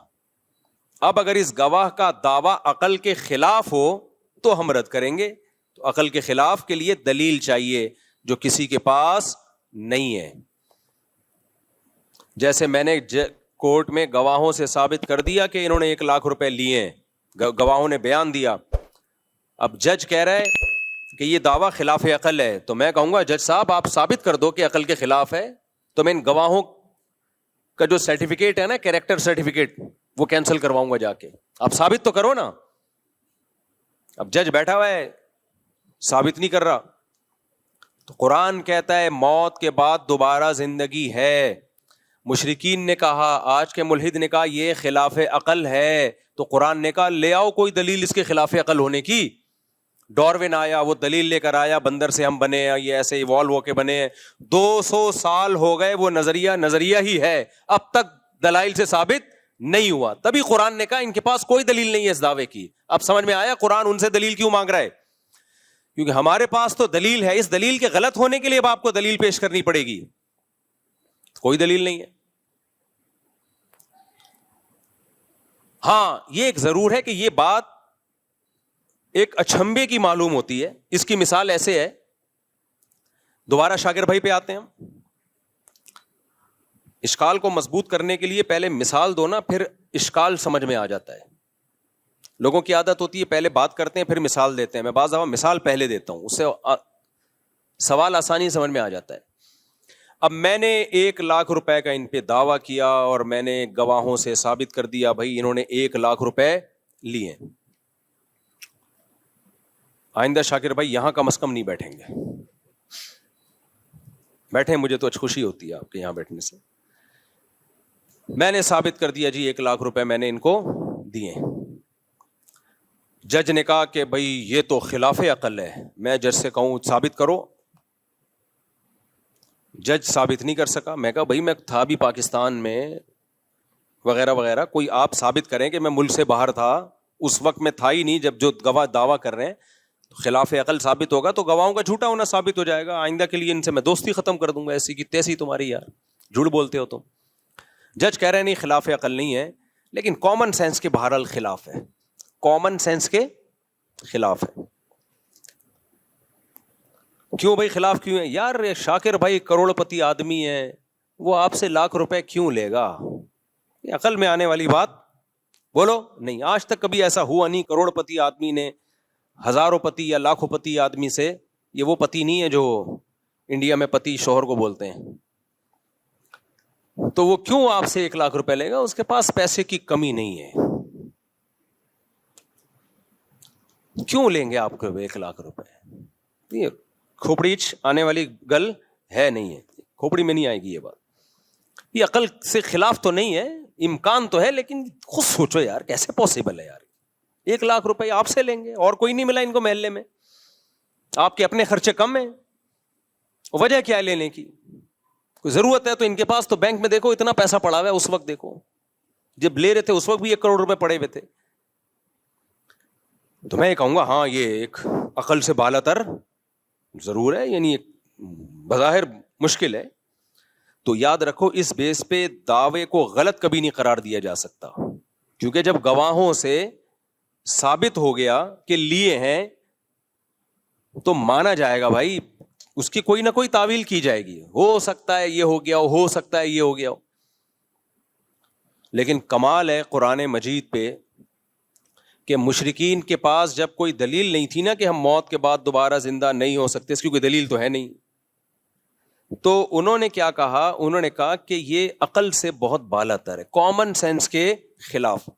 اب اگر اس گواہ کا دعویٰ عقل کے خلاف ہو تو ہم رد کریں گے. تو عقل کے خلاف کے لیے دلیل چاہیے جو کسی کے پاس نہیں ہے. جیسے میں نے کورٹ میں گواہوں سے ثابت کر دیا کہ انہوں نے 1 لاکھ روپے لیے ہیں, گواہوں نے بیان دیا. اب جج کہہ رہا ہے کہ یہ دعویٰ خلاف عقل ہے, تو میں کہوں گا جج صاحب آپ ثابت کر دو کہ عقل کے خلاف ہے, تو میں ان گواہوں کا جو سرٹیفکیٹ ہے نا, کیریکٹر سرٹیفکیٹ, وہ کینسل کرواؤں گا جا کے. آپ ثابت تو کرو نا. اب جج بیٹھا ہوا ہے, ثابت نہیں کر رہا. تو قرآن کہتا ہے موت کے بعد دوبارہ زندگی ہے. مشرکین نے کہا, آج کے ملحد نے کہا یہ خلاف عقل ہے, تو قرآن نے کہا لے آؤ کوئی دلیل اس کے خلاف عقل ہونے کی. ڈاروین آیا, وہ دلیل لے کر آیا بندر سے ہم بنے, یہ ایسے ایوالو ہو کے بنے ہیں. 200 سال ہو گئے, وہ نظریہ ہی ہے, اب تک دلائل سے ثابت نہیں ہوا. تبھی قرآن نے کہا ان کے پاس کوئی دلیل نہیں ہے اس دعوے کی. اب سمجھ میں آیا قرآن ان سے دلیل کیوں مانگ رہا ہے؟ کیونکہ ہمارے پاس تو دلیل ہے, اس دلیل کے غلط ہونے کے لیے اب آپ کو دلیل پیش کرنی پڑے گی. کوئی دلیل نہیں ہے. ہاں یہ ایک ضرور ہے کہ یہ بات ایک اچھمبے کی معلوم ہوتی ہے. اس کی مثال ایسے ہے, دوبارہ شاکر بھائی پہ آتے ہیں ہم. اشکال کو مضبوط کرنے کے لیے پہلے مثال دو نا, پھر اشکال سمجھ میں آ جاتا ہے. لوگوں کی عادت ہوتی ہے پہلے بات کرتے ہیں پھر مثال دیتے ہیں. میں بعض دفعہ مثال پہلے دیتا ہوں, اس سے سوال آسانی سمجھ میں آ جاتا ہے. اب میں نے 1 لاکھ روپے کا ان پہ دعویٰ کیا اور میں نے گواہوں سے ثابت کر دیا بھائی انہوں نے 1 لاکھ روپے لیے. آئندہ شاکر بھائی یہاں کم از کم نہیں بیٹھیں گے. بیٹھیں, مجھے تو خوشی ہوتی ہے آپ کے یہاں بیٹھنے سے. میں نے ثابت کر دیا جی 1 لاکھ روپے میں نے ان کو دیے. جج نے کہا کہ بھائی یہ تو خلاف عقل ہے. میں جج سے کہوں ثابت کرو, جج ثابت نہیں کر سکا. میں کہا بھائی میں تھا بھی پاکستان میں وغیرہ وغیرہ, کوئی آپ ثابت کریں کہ میں ملک سے باہر تھا, اس وقت میں تھا ہی نہیں جب جو گواہ دعویٰ کر رہے ہیں. خلاف عقل ثابت ہوگا تو گواہوں کا جھوٹا ہونا ثابت ہو جائے گا. آئندہ کے لیے ان سے میں دوستی ختم کر دوں گا, ایسی کی تیسی تمہاری, یار جھوٹ بولتے ہو تم. جج کہہ رہے ہیں نہیں خلاف عقل نہیں ہے, لیکن کامن سینس کے بہرحال خلاف ہے, کامن سینس کے خلاف ہے. کیوں بھائی خلاف کیوں ہے؟ یار شاکر بھائی کروڑ پتی آدمی ہے, وہ آپ سے لاکھ روپے کیوں لے گا؟ یہ عقل میں آنے والی بات بولو نہیں. آج تک کبھی ایسا ہوا نہیں کروڑ پتی آدمی نے ہزاروں پتی یا لاکھوں پتی آدمی سے, یہ وہ پتی نہیں ہے جو انڈیا میں پتی شوہر کو بولتے ہیں, تو وہ کیوں آپ سے 1 لاکھ روپے لے گا؟ اس کے پاس پیسے کی کمی نہیں ہے, کیوں لیں گے آپ کو 1 لاکھ روپے؟ یہ کھوپڑی آنے والی گل ہے نہیں ہے, کھوپڑی میں نہیں آئے گی یہ بات. یہ عقل سے خلاف تو نہیں ہے, امکان تو ہے, لیکن خود سوچو یار کیسے پاسبل ہے یار. 1 لاکھ روپے آپ سے لیں گے اور کوئی نہیں ملا ان کو محلے میں, آپ کے اپنے خرچے کم ہیں, وجہ کیا ہے لینے کی؟ کوئی ضرورت ہے تو ان کے پاس تو بینک میں دیکھو اتنا پیسہ پڑا ہوا ہے, اس وقت دیکھو جب لے رہے تھے اس وقت بھی 1 کروڑ روپے پڑے ہوئے تھے. تو میں یہ کہوں گا ہاں یہ ایک عقل سے بالا تر ضرور ہے, یعنی بظاہر مشکل ہے. تو یاد رکھو اس بیس پہ دعوے کو غلط کبھی نہیں قرار دیا جا سکتا, کیونکہ جب گواہوں سے ثابت ہو گیا کہ لیے ہیں تو مانا جائے گا بھائی, اس کی کوئی نہ کوئی تعویل کی جائے گی. ہو سکتا ہے یہ ہو گیا ہو سکتا ہے یہ ہو گیا. لیکن کمال ہے قرآن مجید پہ کہ مشرکین کے پاس جب کوئی دلیل نہیں تھی نا کہ ہم موت کے بعد دوبارہ زندہ نہیں ہو سکتے, اس کی کوئی دلیل تو ہے نہیں, تو انہوں نے کیا کہا؟ انہوں نے کہا کہ یہ عقل سے بہت بالا تر ہے, کامن سینس کے خلاف.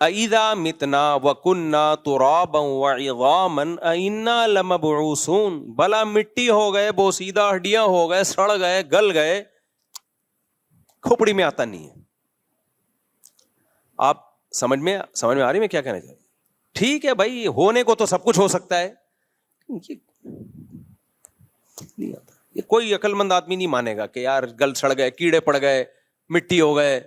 اَإِذَا مِتْنَا وَكُنَّا تُرَابًا وَعِظَامًا أَإِنَّا لَمَبْعُوثُونَ, بلا مٹی ہو گئے, بوسیدہ ہڈیاں ہو گئے, سڑ گئے, گل گئے, کھوپڑی میں آتا نہیں ہے. آپ سمجھ میں آ رہی میں کیا کہنا چاہتے ہیں؟ ٹھیک ہے بھائی ہونے کو تو سب کچھ ہو سکتا ہے, یہ کوئی عقل مند آدمی نہیں مانے گا کہ یار گل سڑ گئے, کیڑے پڑ گئے, مٹی ہو گئے.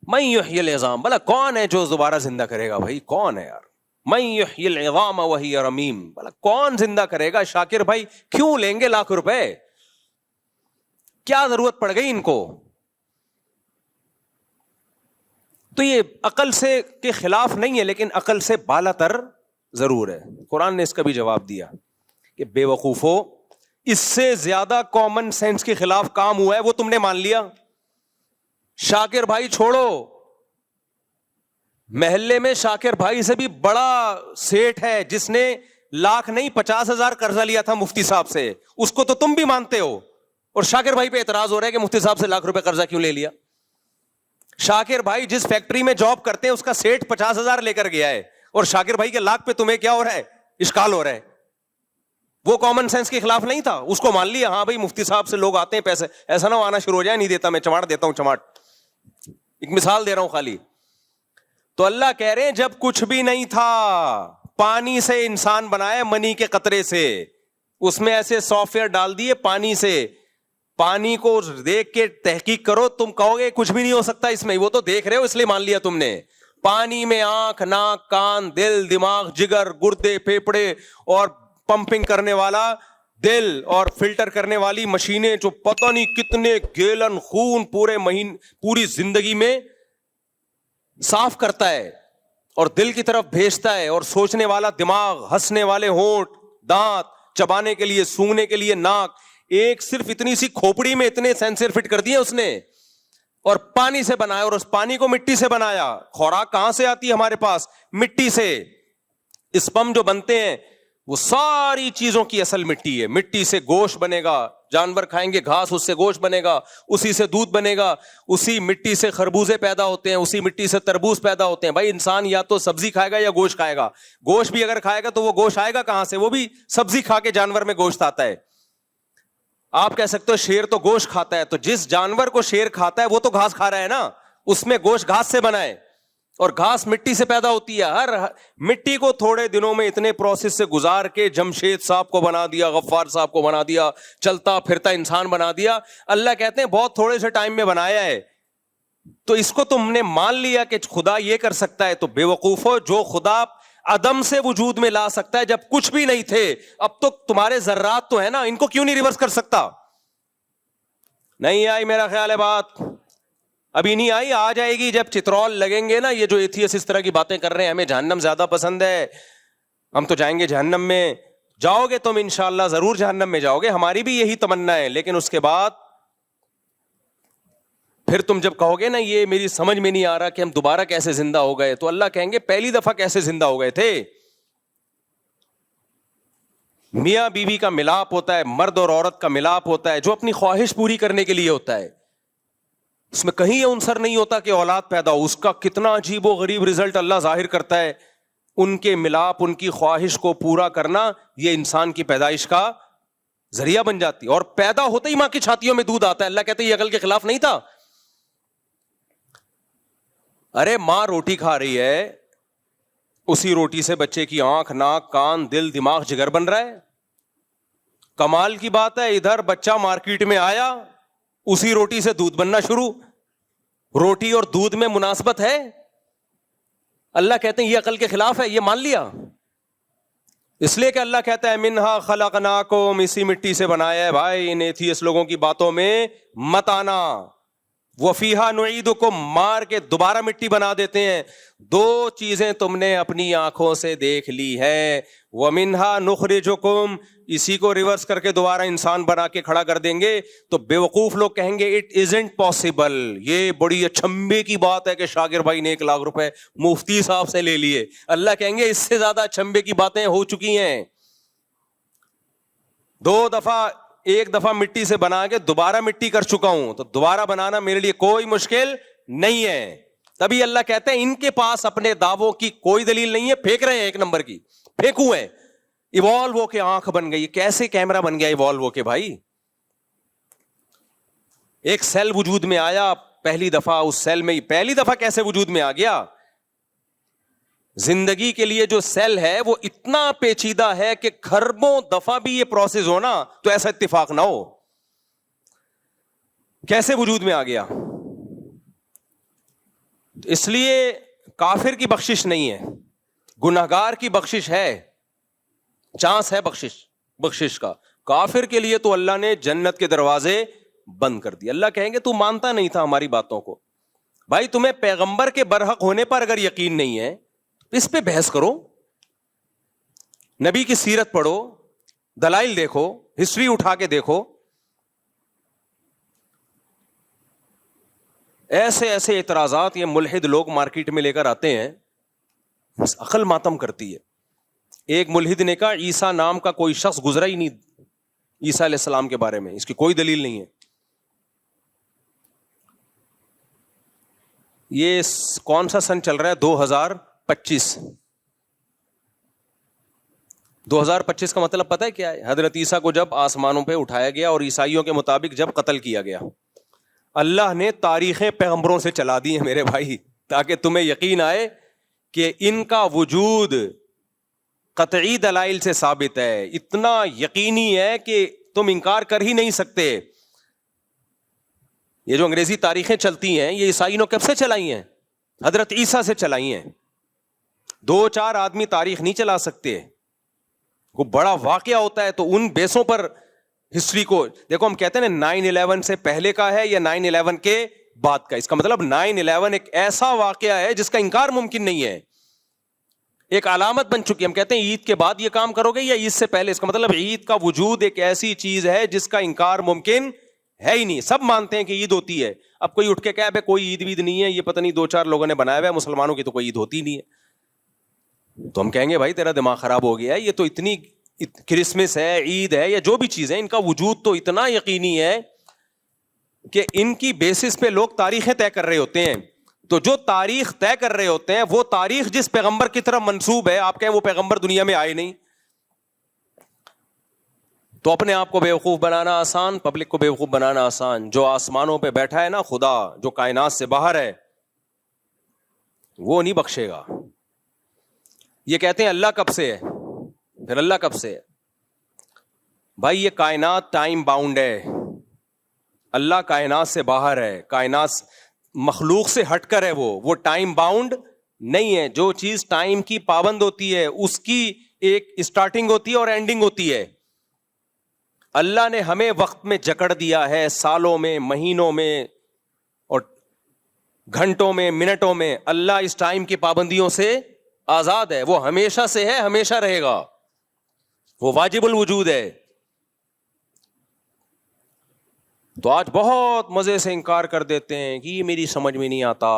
من یحیی العظام, بھلا کون ہے جو دوبارہ زندہ کرے گا؟ بھائی کون ہے یار؟ من یحیی العظام وہی رمیم, بھلا کون زندہ کرے گا؟ شاکر بھائی کیوں لیں گے لاکھ روپے؟ کیا ضرورت پڑ گئی ان کو؟ تو یہ عقل سے کے خلاف نہیں ہے, لیکن عقل سے بالا تر ضرور ہے. قرآن نے اس کا بھی جواب دیا کہ بے وقوفو, اس سے زیادہ کامن سینس کے خلاف کام ہوا ہے وہ تم نے مان لیا. شاکر بھائی چھوڑو, محلے میں شاکر بھائی سے بھی بڑا سیٹ ہے جس نے لاکھ نہیں 50,000 قرضہ لیا تھا مفتی صاحب سے, اس کو تو تم بھی مانتے ہو, اور شاکر بھائی پہ اعتراض ہو رہا ہے کہ مفتی صاحب سے لاکھ روپے قرضہ کیوں لے لیا. شاکر بھائی جس فیکٹری میں جاب کرتے ہیں اس کا سیٹ 50,000 لے کر گیا ہے, اور شاکر بھائی کے لاکھ پہ تمہیں کیا ہو رہا ہے؟ اشکال ہو رہا ہے. وہ کامن سینس کے خلاف نہیں تھا, اس کو مان لیا ہاں بھائی مفتی صاحب سے لوگ آتے ہیں پیسے, ایسا نہ آنا شروع ہو جائے نہیں دیتا میں, چماٹ دیتا ہوں چماٹ. ایک مثال دے رہا ہوں خالی. تو اللہ کہہ رہے ہیں جب کچھ بھی نہیں تھا, پانی سے انسان بنایا, منی کے قطرے سے, اس میں ایسے سافٹ ویئر ڈال دیے پانی سے, پانی کو دیکھ کے تحقیق کرو, تم کہو گے کچھ بھی نہیں ہو سکتا اس میں, وہ تو دیکھ رہے ہو اس لیے مان لیا تم نے. پانی میں آنکھ, ناک, کان, دل, دماغ, جگر, گردے, پھیپھڑے اور پمپنگ کرنے والا دل اور فلٹر کرنے والی مشینیں جو پتہ نہیں کتنے گیلن خون پوری زندگی میں صاف کرتا ہے اور دل کی طرف بھیجتا ہے, اور سوچنے والا دماغ, ہنسنے والے ہونٹ, دانت, چبانے کے لیے, سونگنے کے لیے ناک, ایک صرف اتنی سی کھوپڑی میں اتنے سینسر فٹ کر دیے اس نے, اور پانی سے بنایا, اور اس پانی کو مٹی سے بنایا. خوراک کہاں سے آتی ہے ہمارے پاس؟ مٹی سے. اسپم جو بنتے ہیں وہ ساری چیزوں کی اصل مٹی ہے. مٹی سے گوشت بنے گا, جانور کھائیں گے گھاس, اس سے گوشت بنے گا, اسی سے دودھ بنے گا, اسی مٹی سے خربوزے پیدا ہوتے ہیں, اسی مٹی سے تربوز پیدا ہوتے ہیں. بھائی انسان یا تو سبزی کھائے گا یا گوشت کھائے گا. گوشت بھی اگر کھائے گا تو وہ گوشت آئے گا کہاں سے؟ وہ بھی سبزی کھا کے جانور میں گوشت آتا ہے. آپ کہہ سکتے ہو شیر تو گوشت کھاتا ہے, تو جس جانور کو شیر کھاتا ہے وہ تو گھاس کھا رہا ہے نا, اس میں گوشت گھاس سے بنا ہے. اور گھاس مٹی سے پیدا ہوتی ہے. ہر مٹی کو تھوڑے دنوں میں اتنے پروسیس سے گزار کے جمشید صاحب کو بنا دیا, غفار صاحب کو بنا دیا, چلتا پھرتا انسان بنا دیا. اللہ کہتے ہیں بہت تھوڑے سے ٹائم میں بنایا ہے. تو اس کو تم نے مان لیا کہ خدا یہ کر سکتا ہے, تو بے وقوف ہو. جو خدا عدم سے وجود میں لا سکتا ہے جب کچھ بھی نہیں تھے, اب تو تمہارے ذرات تو ہے نا, ان کو کیوں نہیں ریورس کر سکتا؟ نہیں آئی میرا خیال ہے بات, ابھی نہیں آئی, آ جائے گی جب چترول لگیں گے نا. یہ جو ایتھیس اس طرح کی باتیں کر رہے ہیں ہمیں جہنم زیادہ پسند ہے, ہم تو جائیں گے جہنم میں. جاؤ گے تم انشاءاللہ, ضرور جہنم میں جاؤ گے, ہماری بھی یہی تمنا ہے. لیکن اس کے بعد پھر تم جب کہو گے نا یہ میری سمجھ میں نہیں آ رہا کہ ہم دوبارہ کیسے زندہ ہو گئے, تو اللہ کہیں گے پہلی دفعہ کیسے زندہ ہو گئے تھے. میاں بیوی کا ملاپ ہوتا ہے, مرد اور عورت کا ملاپ ہوتا ہے, جو اپنی خواہش پوری کرنے کے لیے ہوتا ہے. اس میں کہیں یہ عنصر نہیں ہوتا کہ اولاد پیدا ہو. اس کا کتنا عجیب و غریب رزلٹ اللہ ظاہر کرتا ہے. ان کے ملاپ, ان کی خواہش کو پورا کرنا, یہ انسان کی پیدائش کا ذریعہ بن جاتی ہے. اور پیدا ہوتے ہی ماں کی چھاتیوں میں دودھ آتا ہے. اللہ کہتے ہیں یہ عقل کے خلاف نہیں تھا. ارے ماں روٹی کھا رہی ہے, اسی روٹی سے بچے کی آنکھ, ناک, کان, دل, دماغ, جگر بن رہا ہے. کمال کی بات ہے, ادھر بچہ مارکیٹ میں آیا, اسی روٹی سے دودھ بننا شروع. روٹی اور دودھ میں مناسبت ہے. اللہ کہتے ہیں یہ عقل کے خلاف ہے, یہ مان لیا. اس لیے کہ اللہ کہتا ہے منہا خلقناکم, اسی مٹی سے بنایا ہے. بھائی ان ایتھیس لوگوں کی باتوں میں مت آنا. وفیہا نعیدکم, مار کے دوبارہ مٹی بنا دیتے ہیں. دو چیزیں تم نے اپنی آنکھوں سے دیکھ لی ہے. ومنہا نخرجکم, اسی کو ریورس کر کے دوبارہ انسان بنا کے کھڑا کر دیں گے. تو بیوقوف لوگ کہیں گے اٹ ازنٹ پاسبل. یہ بڑی اچھمبے کی بات ہے کہ شاکر بھائی نے 1 لاکھ روپے مفتی صاحب سے لے لیے. اللہ کہیں گے اس سے زیادہ اچھمبے کی باتیں ہو چکی ہیں. 2 دفعہ, 1 دفعہ مٹی سے بنا کے دوبارہ مٹی کر چکا ہوں, تو دوبارہ بنانا میرے لیے کوئی مشکل نہیں ہے. تبھی اللہ کہتے ہیں ان کے پاس اپنے دعووں کی کوئی دلیل نہیں ہے, پھینک رہے ہیں 1 نمبر کی, پھینکو ہے. ایوالو ہو کے آنکھ بن گئی, کیسے کیمرہ بن گیا ایوالو ہو کے بھائی؟ ایک سیل وجود میں آیا پہلی دفعہ, اس سیل میں پہلی دفعہ کیسے وجود میں آ گیا؟ زندگی کے لیے جو سیل ہے وہ اتنا پیچیدہ ہے کہ کھربوں دفعہ بھی یہ پروسیس ہونا تو ایسا اتفاق نہ ہو. کیسے وجود میں آ گیا؟ اس لیے کافر کی بخشش نہیں ہے, گنہگار کی بخشش ہے, چانس ہے بخشش کا. کافر کے لیے تو اللہ نے جنت کے دروازے بند کر دی. اللہ کہیں گے تو مانتا نہیں تھا ہماری باتوں کو. بھائی تمہیں پیغمبر کے برحق ہونے پر اگر یقین نہیں ہے, اس پہ بحث کرو, نبی کی سیرت پڑھو, دلائل دیکھو, ہسٹری اٹھا کے دیکھو. ایسے ایسے اعتراضات یہ ملحد لوگ مارکیٹ میں لے کر آتے ہیں, بس عقل ماتم کرتی ہے. ایک ملحد نے کہا عیسیٰ نام کا کوئی شخص گزرا ہی نہیں عیسیٰ علیہ السلام کے بارے میں, اس کی کوئی دلیل نہیں ہے. یہ کون سا سن چل رہا ہے؟ 2025. 2025 کا مطلب پتہ ہے کیا ہے؟ حضرت عیسیٰ کو جب آسمانوں پہ اٹھایا گیا اور عیسائیوں کے مطابق جب قتل کیا گیا. اللہ نے تاریخیں پیغمبروں سے چلا دی ہیں میرے بھائی, تاکہ تمہیں یقین آئے کہ ان کا وجود قطعی دلائل سے ثابت ہے. اتنا یقینی ہے کہ تم انکار کر ہی نہیں سکتے. یہ جو انگریزی تاریخیں چلتی ہیں یہ عیسائیوں نے کب سے چلائی ہیں؟ حضرت عیسیٰ سے چلائی ہیں. 2-4 آدمی تاریخ نہیں چلا سکتے. کوئی بڑا واقعہ ہوتا ہے تو ان بیسوں پر ہسٹری کو دیکھو. ہم کہتے ہیں نا 9/11 سے پہلے کا ہے یا 9/11 کے بعد کا. اس کا مطلب 9/11 ایک ایسا واقعہ ہے جس کا انکار ممکن نہیں ہے, ایک علامت بن چکی ہے. ہم کہتے ہیں عید کے بعد یہ کام کرو گے یا عید سے پہلے. اس کا مطلب عید کا وجود ایک ایسی چیز ہے جس کا انکار ممکن ہے ہی نہیں. سب مانتے ہیں کہ عید ہوتی ہے. اب کوئی اٹھ کے کہے کوئی عید وید نہیں ہے, یہ پتہ نہیں 2-4 لوگوں نے بنایا ہوا ہے, مسلمانوں کی تو کوئی عید ہوتی نہیں ہے. تو ہم کہیں گے بھائی تیرا دماغ خراب ہو گیا ہے. یہ تو اتنی کرسمس ہے, عید ہے یا جو بھی چیز ہے, ان کا وجود تو اتنا یقینی ہے کہ ان کی بیسس پہ لوگ تاریخیں طے کر رہے ہوتے ہیں. تو جو تاریخ طے کر رہے ہوتے ہیں وہ تاریخ جس پیغمبر کی طرف منسوب ہے, آپ کہیں وہ پیغمبر دنیا میں آئے نہیں. تو اپنے آپ کو بیوقوف بنانا آسان, پبلک کو بیوقوف بنانا آسان. جو آسمانوں پہ بیٹھا ہے نا خدا, جو کائنات سے باہر ہے, وہ نہیں بخشے گا. یہ کہتے ہیں اللہ کب سے ہے, پھر اللہ کب سے ہے؟ بھائی یہ کائنات ٹائم باؤنڈ ہے, اللہ کائنات سے باہر ہے, کائنات مخلوق سے ہٹ کر ہے, وہ ٹائم باؤنڈ نہیں ہے. جو چیز ٹائم کی پابند ہوتی ہے اس کی ایک اسٹارٹنگ ہوتی ہے اور اینڈنگ ہوتی ہے. اللہ نے ہمیں وقت میں جکڑ دیا ہے, سالوں میں, مہینوں میں اور گھنٹوں میں, منٹوں میں. اللہ اس ٹائم کی پابندیوں سے آزاد ہے, وہ ہمیشہ سے ہے, ہمیشہ رہے گا, وہ واجب الوجود ہے. تو آج بہت مزے سے انکار کر دیتے ہیں کہ یہ میری سمجھ میں نہیں آتا.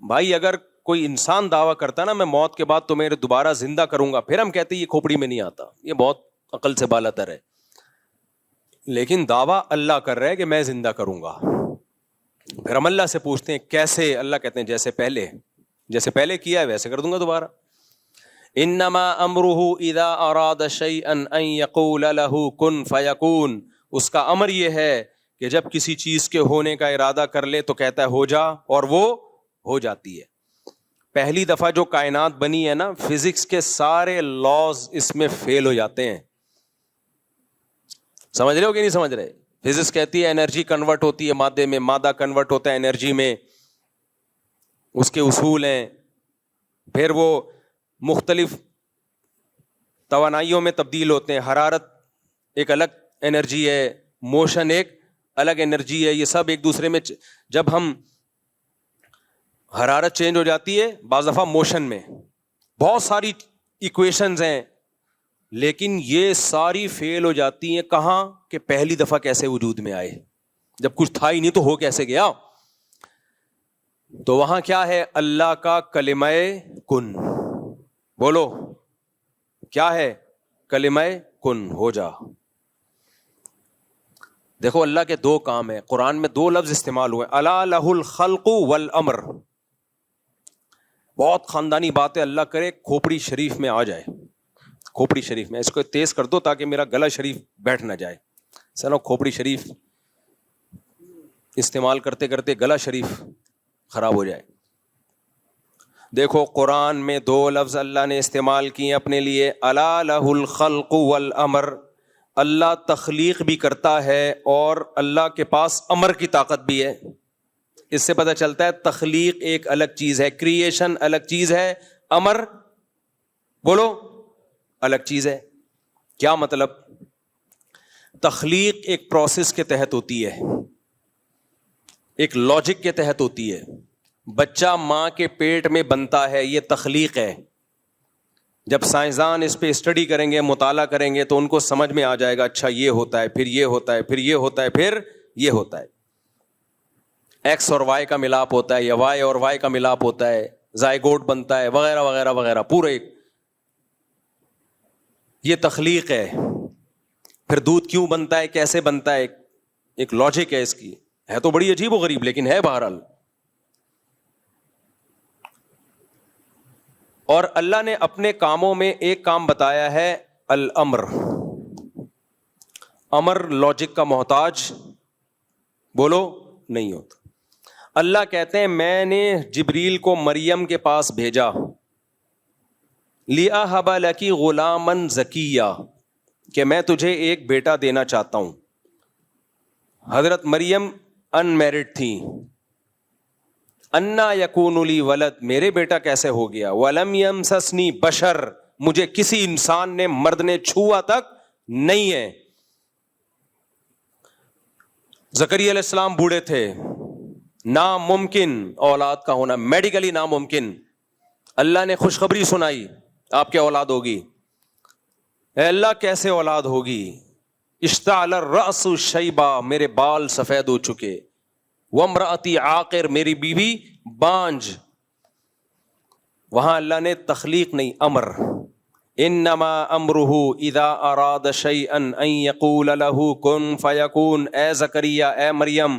بھائی اگر کوئی انسان دعویٰ کرتا نا میں موت کے بعد تمہیں دوبارہ زندہ کروں گا, پھر ہم کہتے ہیں یہ کھوپڑی میں نہیں آتا, یہ بہت عقل سے بالاتر ہے. لیکن دعویٰ اللہ کر رہا ہے کہ میں زندہ کروں گا. پھر ہم اللہ سے پوچھتے ہیں کیسے؟ اللہ کہتے ہیں جیسے پہلے کیا ہے ویسے کر دوں گا دوبارہ. انما امرہ اذا اراد شیئا ان یقول لہ کن فیکون. اس کا امر یہ ہے کہ جب کسی چیز کے ہونے کا ارادہ کر لے تو کہتا ہے ہو جا, اور وہ ہو جاتی ہے. پہلی دفعہ جو کائنات بنی ہے نا, فزکس کے سارے لاز اس میں فیل ہو جاتے ہیں. سمجھ رہے ہو کہ نہیں سمجھ رہے؟ فزکس کہتی ہے انرجی کنورٹ ہوتی ہے مادے میں, مادہ کنورٹ ہوتا ہے انرجی میں, اس کے اصول ہیں. پھر وہ مختلف توانائیوں میں تبدیل ہوتے ہیں. حرارت ایک الگ انرجی ہے, موشن ایک الگ انرجی ہے. یہ سب ایک دوسرے میں جب ہم حرارت چینج ہو جاتی ہے بعض دفعہ موشن میں, بہت ساری ایکویشنز ہیں, لیکن یہ ساری فیل ہو جاتی ہیں. کہاں کہ پہلی دفعہ کیسے وجود میں آئے, جب کچھ تھا ہی نہیں تو ہو کیسے گیا. تو وہاں کیا ہے؟ اللہ کا کلمہ کن. بولو کیا ہے؟ کلمہ کن, ہو جا. دیکھو اللہ کے دو کام ہیں, قرآن میں دو لفظ استعمال ہوئے, الا لہ الخلق والامر. بہت خاندانی بات ہے, اللہ کرے کھوپڑی شریف میں آ جائے. کھوپڑی شریف میں اس کو تیز کر دو تاکہ میرا گلا شریف بیٹھ نہ جائے. سنو کھوپڑی شریف استعمال کرتے کرتے گلا شریف خراب ہو جائے. دیکھو قرآن میں دو لفظ اللہ نے استعمال کیے اپنے لیے, الا لہ الخلق والامر. اللہ تخلیق بھی کرتا ہے اور اللہ کے پاس امر کی طاقت بھی ہے. اس سے پتہ چلتا ہے تخلیق ایک الگ چیز ہے, کریشن الگ چیز ہے, امر بولو الگ چیز ہے. کیا مطلب؟ تخلیق ایک پروسیس کے تحت ہوتی ہے, ایک لاجک کے تحت ہوتی ہے. بچہ ماں کے پیٹ میں بنتا ہے, یہ تخلیق ہے. جب سائنسدان اس پہ اسٹڈی کریں گے, مطالعہ کریں گے تو ان کو سمجھ میں آ جائے گا اچھا یہ ہوتا ہے, پھر یہ ہوتا ہے, پھر یہ ہوتا ہے, پھر یہ ہوتا ہے. ایکس اور وائی کا ملاپ ہوتا ہے یا وائی اور وائی کا ملاپ ہوتا ہے, زائگوٹ بنتا ہے, وغیرہ وغیرہ وغیرہ. پورے یہ تخلیق ہے. پھر دودھ کیوں بنتا ہے, کیسے بنتا ہے, ایک لاجک ہے اس کی. ہے تو بڑی عجیب و غریب لیکن ہے بہرحال. اور اللہ نے اپنے کاموں میں ایک کام بتایا ہے الامر. امر لاجک کا محتاج بولو نہیں ہوتا. اللہ کہتے ہیں میں نے جبریل کو مریم کے پاس بھیجا, لِأَهَبَ لَكِ غُلَامًا زَكِيًّا, کہ میں تجھے ایک بیٹا دینا چاہتا ہوں. حضرت مریم ان میرڈ تھی. انا یکون لی ولد, میرے بیٹا کیسے ہو گیا. ولم یمسسنی بشر, مجھے کسی انسان نے مرد نے چھوا تک نہیں ہے. زکریا علیہ السلام بوڑھے تھے, ناممکن اولاد کا ہونا, میڈیکلی ناممکن. اللہ نے خوشخبری سنائی آپ کے اولاد ہوگی. اے اللہ کیسے اولاد ہوگی؟ اشتعل الرأس شیبا, میرے بال سفید ہو چکے. وامرأتی عاقر, میری بیوی بانج. وہاں اللہ نے تخلیق نہیں, امر. انما امرہ اذا اراد شیئا ان یقول لہ کن فیکون. اے زکریا, اے مریم,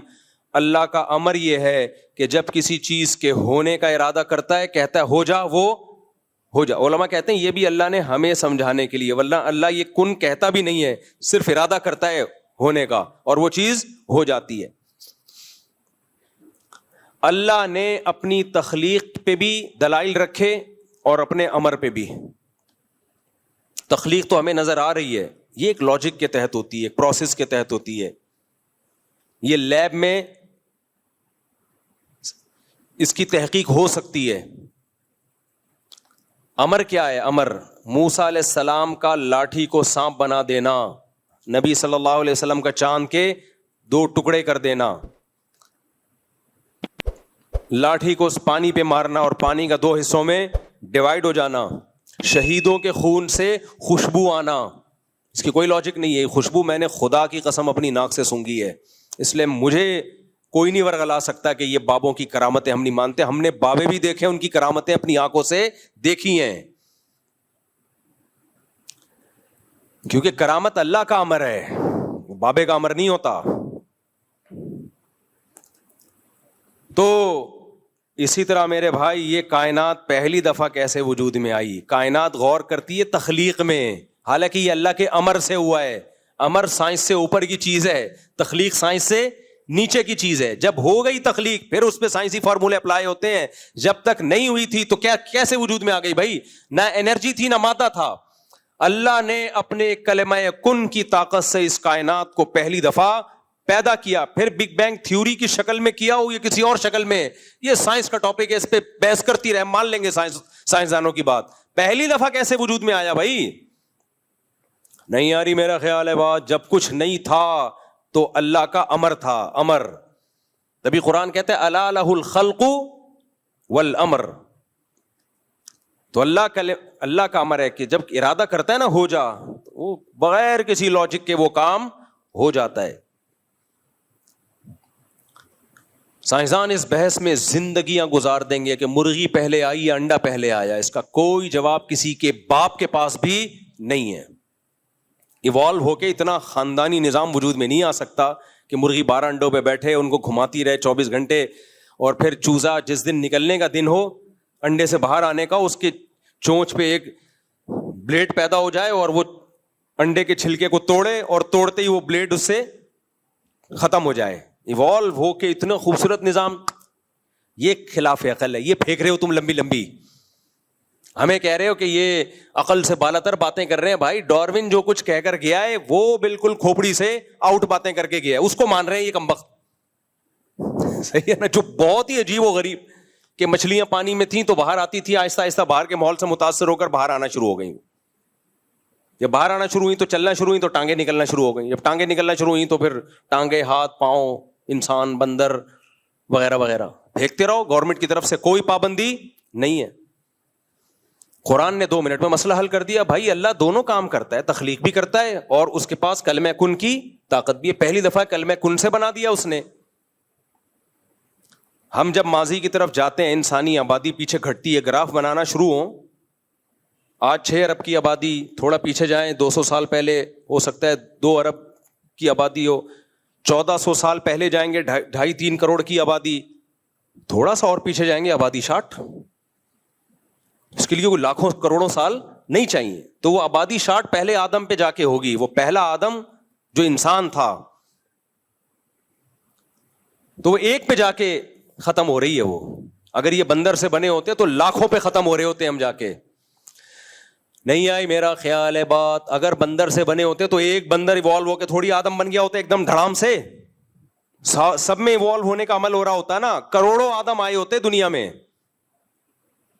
اللہ کا امر یہ ہے کہ جب کسی چیز کے ہونے کا ارادہ کرتا ہے کہتا ہے ہو جا, وہ ہو جا. علماء کہتے ہیں یہ بھی اللہ نے ہمیں سمجھانے کے لیے, ورنہ اللہ یہ کن کہتا بھی نہیں ہے, صرف ارادہ کرتا ہے ہونے کا اور وہ چیز ہو جاتی ہے. اللہ نے اپنی تخلیق پہ بھی دلائل رکھے اور اپنے امر پہ بھی. تخلیق تو ہمیں نظر آ رہی ہے, یہ ایک لاجک کے تحت ہوتی ہے, ایک پروسیس کے تحت ہوتی ہے, یہ لیب میں اس کی تحقیق ہو سکتی ہے. امر کیا ہے؟ امر موسیٰ علیہ السلام کا لاٹھی کو سانپ بنا دینا, نبی صلی اللہ علیہ وسلم کا چاند کے 2 ٹکڑے کر دینا, لاٹھی کو پانی پہ مارنا اور پانی کا 2 حصوں میں ڈیوائڈ ہو جانا, شہیدوں کے خون سے خوشبو آنا. اس کی کوئی لاجک نہیں ہے. خوشبو میں نے خدا کی قسم اپنی ناک سے سونگھی ہے, اس لیے مجھے کوئی نہیں ورغلا سکتا کہ یہ بابوں کی کرامتیں ہم نہیں مانتے. ہم نے بابے بھی دیکھے, ان کی کرامتیں اپنی آنکھوں سے دیکھی ہیں, کیونکہ کرامت اللہ کا امر ہے, بابے کا امر نہیں ہوتا. تو اسی طرح میرے بھائی یہ کائنات پہلی دفعہ کیسے وجود میں آئی؟ کائنات غور کرتی ہے تخلیق میں, حالانکہ یہ اللہ کے امر سے ہوا ہے. امر سائنس سے اوپر کی چیز ہے, تخلیق سائنس سے نیچے کی چیز ہے. جب ہو گئی تخلیق پھر اس پہ سائنسی فارمولے اپلائی ہوتے ہیں. جب تک نہیں ہوئی تھی تو کیا کیسے وجود میں آ گئی بھائی؟ نہ انرجی تھی نہ مادہ تھا. اللہ نے اپنے کلمہ کن کی طاقت سے اس کائنات کو پہلی دفعہ پیدا کیا. پھر بگ بینگ تھیوری کی شکل میں کیا ہو یا کسی اور شکل میں, یہ سائنس کا ٹاپک ہے, اس پہ بحث کرتی رہے, مان لیں گے سائنسدانوں کی بات. پہلی دفعہ کیسے وجود میں آیا بھائی؟ نہیں آ رہی میرا خیال ہے بات. جب کچھ نہیں تھا تو اللہ کا امر تھا, امر. تبھی قرآن کہتے ہیں الا لہ الخلق والامر. تو اللہ کا امر ہے کہ جب ارادہ کرتا ہے نا ہو جا, وہ بغیر کسی لاجک کے وہ کام ہو جاتا ہے. سائنسدان اس بحث میں زندگیاں گزار دیں گے کہ مرغی پہلے آئی یا انڈا پہلے آیا. اس کا کوئی جواب کسی کے باپ کے پاس بھی نہیں ہے. ایوالو ہو کے اتنا خاندانی نظام وجود میں نہیں آ سکتا کہ مرغی 12 انڈوں پہ بیٹھے, ان کو گھماتی رہے 24 گھنٹے, اور پھر چوزا جس دن نکلنے کا دن ہو, انڈے سے باہر آنے کا, اس کے چونچ پہ ایک بلیڈ پیدا ہو جائے اور وہ انڈے کے چھلکے کو توڑے اور توڑتے ہی وہ بلیڈ اس سے ختم ہو جائے. ایوالو ہو کے اتنا خوبصورت نظام, یہ خلاف عقل ہے. یہ پھینک رہے ہو تم لمبی لمبی, ہمیں کہہ رہے ہو کہ یہ عقل سے بالا تر باتیں کر رہے ہیں. بھائی ڈاروین جو کچھ کہہ کر گیا ہے وہ بالکل کھوپڑی سے آؤٹ باتیں کر کے گیا ہے, اس کو مان رہے ہیں یہ کمبخت. صحیح ہے نا؟ جو بہت ہی عجیب و غریب کہ مچھلیاں پانی میں تھیں تو باہر آتی تھی, آہستہ آہستہ باہر کے ماحول سے متاثر ہو کر باہر آنا شروع ہو گئی. جب باہر آنا شروع ہوئی تو چلنا شروع ہوئی تو ٹانگیں نکلنا شروع ہو گئی. جب ٹانگیں نکلنا شروع ہوئی تو پھر ٹانگیں, ہاتھ, پاؤں, انسان, بندر وغیرہ وغیرہ پھینکتے رہو. گورنمنٹ کی طرف سے کوئی پابندی نہیں ہے. قرآن نے 2 منٹ میں مسئلہ حل کر دیا. بھائی اللہ دونوں کام کرتا ہے, تخلیق بھی کرتا ہے اور اس کے پاس کلمہ کن کی طاقت بھی ہے. پہلی دفعہ کلمہ کن سے بنا دیا اس نے. ہم جب ماضی کی طرف جاتے ہیں, انسانی آبادی پیچھے گھٹتی ہے, گراف بنانا شروع ہوں, آج 6 ارب کی آبادی, تھوڑا پیچھے جائیں 200 سال پہلے ہو سکتا ہے 2 ارب کی آبادی ہو, 1400 سال پہلے جائیں گے 2.5-3 کروڑ کی آبادی, تھوڑا سا اور پیچھے جائیں گے آبادی 60. اس کے لیے وہ لاکھوں کروڑوں سال نہیں چاہیے. تو وہ آبادی 60 پہلے آدم پہ جا کے ہوگی. وہ پہلا آدم جو انسان تھا تو وہ 1 پہ جا کے ختم ہو رہی ہے. وہ اگر یہ بندر سے بنے ہوتے تو لاکھوں پہ ختم ہو رہے ہوتے ہم جا کے. نہیں آئی میرا خیال ہے بات. اگر بندر سے بنے ہوتے تو ایک بندر ایوالو ہو کے تھوڑی آدم بن گیا ہوتا ایک دم دھڑام سے. سب میں ایوالو ہونے کا عمل ہو رہا ہوتا نا, کروڑوں آدم آئے ہوتے دنیا میں.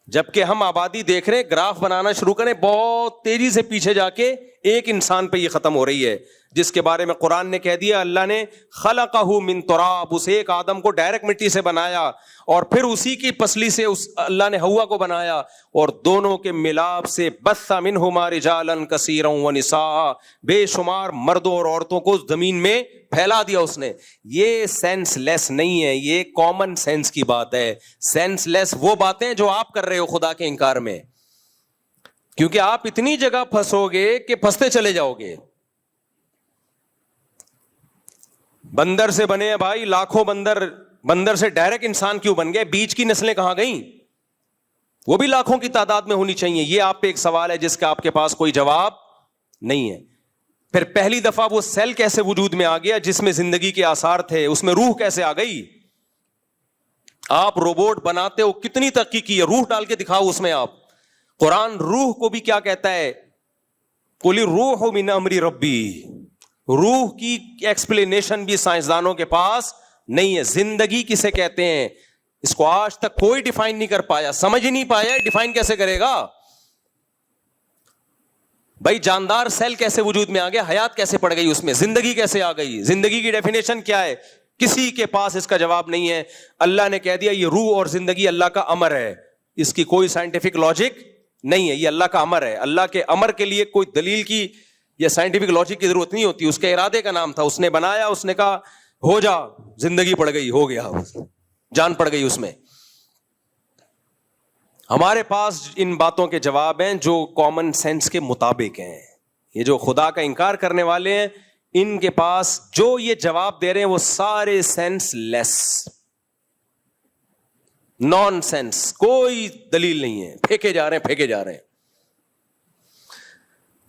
جبکہ ہم آبادی دیکھ رہے, گراف بنانا شروع کریں, بہت تیزی سے پیچھے جا کے ایک انسان پہ یہ ختم ہو رہی ہے, جس کے بارے میں قرآن نے کہہ دیا اللہ نے خلقہ من تراب, اس ایک آدم کو ڈائریکٹ مٹی سے بنایا اور پھر اسی کی پسلی سے اللہ نے حوا کو بنایا اور دونوں کے ملاپ سے بث منہما رجالا کثیرا ونساء, بے شمار مردوں اور عورتوں کو زمین میں پھیلا دیا اس نے. یہ سینس لیس نہیں ہے, یہ کامن سینس کی بات ہے. سینس لیس وہ باتیں جو آپ کر رہے ہو خدا کے انکار میں, کیونکہ آپ اتنی جگہ پھنسو گے کہ پھنستے چلے جاؤ گے. بندر سے بنے ہیں بھائی لاکھوں بندر سے ڈائریکٹ انسان کیوں بن گئے؟ بیچ کی نسلیں کہاں گئیں؟ وہ بھی لاکھوں کی تعداد میں ہونی چاہیے. یہ آپ پہ ایک سوال ہے جس کا آپ کے پاس کوئی جواب نہیں ہے. پھر پہلی دفعہ وہ سیل کیسے وجود میں آ گیا جس میں زندگی کے آثار تھے, اس میں روح کیسے آ گئی؟ آپ روبوٹ بناتے ہو, کتنی ترقی کی ہے, روح ڈال کے دکھاؤ اس میں آپ. قرآن روح کو بھی کیا کہتا ہے, قل الروح من امر ربی. روح کی ایکسپلینیشن بھی سائنسدانوں کے پاس نہیں ہے. زندگی کسے کہتے ہیں اس کو آج تک کوئی ڈیفائن نہیں کر پایا, سمجھ ہی نہیں پایا, ڈیفائن کیسے کرے گا بھائی. جاندار سیل کیسے وجود میں آ گیا, حیات کیسے پڑ گئی اس میں, زندگی کیسے آ گئی, زندگی کی ڈیفینیشن کیا ہے, کسی کے پاس اس کا جواب نہیں ہے. اللہ نے کہہ دیا یہ روح اور زندگی اللہ کا امر ہے, اس کی کوئی سائنٹیفک لاجک نہیں ہے, یہ اللہ کا امر ہے. اللہ کے امر کے لیے کوئی دلیل کی یا سائنٹیفک لاجک کی ضرورت نہیں ہوتی, اس کے ارادے کا نام تھا, اس نے بنایا, اس نے کہا ہو جا, زندگی پڑ گئی, ہو گیا, جان پڑ گئی اس میں. ہمارے پاس ان باتوں کے جواب ہیں جو کامن سینس کے مطابق ہیں. یہ جو خدا کا انکار کرنے والے ہیں, ان کے پاس جو یہ جواب دے رہے ہیں وہ سارے سینس لیس, نان سینس, کوئی دلیل نہیں ہے, پھینکے جا رہے ہیں.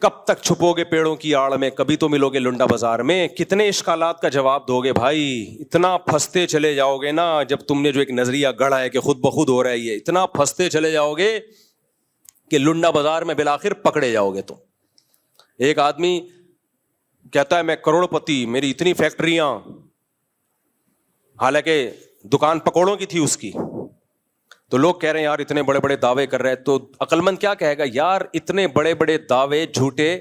کب تک چھپو گے پیڑوں کی آڑ میں, کبھی تو ملو گے لنڈا بازار میں. کتنے اشکالات کا جواب دو گے بھائی, اتنا پھنستے چلے جاؤ گے نا. جب تم نے جو ایک نظریہ گڑھا ہے کہ خود بخود ہو رہا ہے, یہ اتنا پھنستے چلے جاؤ گے کہ لنڈا بازار میں بالآخر پکڑے جاؤ گے. تو ایک آدمی کہتا ہے میں کروڑ پتی, میری اتنی فیکٹریاں, حالانکہ دکان پکوڑوں کی تھی اس کی. تو لوگ کہہ رہے ہیں یار اتنے بڑے بڑے دعوے کر رہے ہیں, تو عقل مند کیا کہے گا, یار اتنے بڑے بڑے دعوے جھوٹے,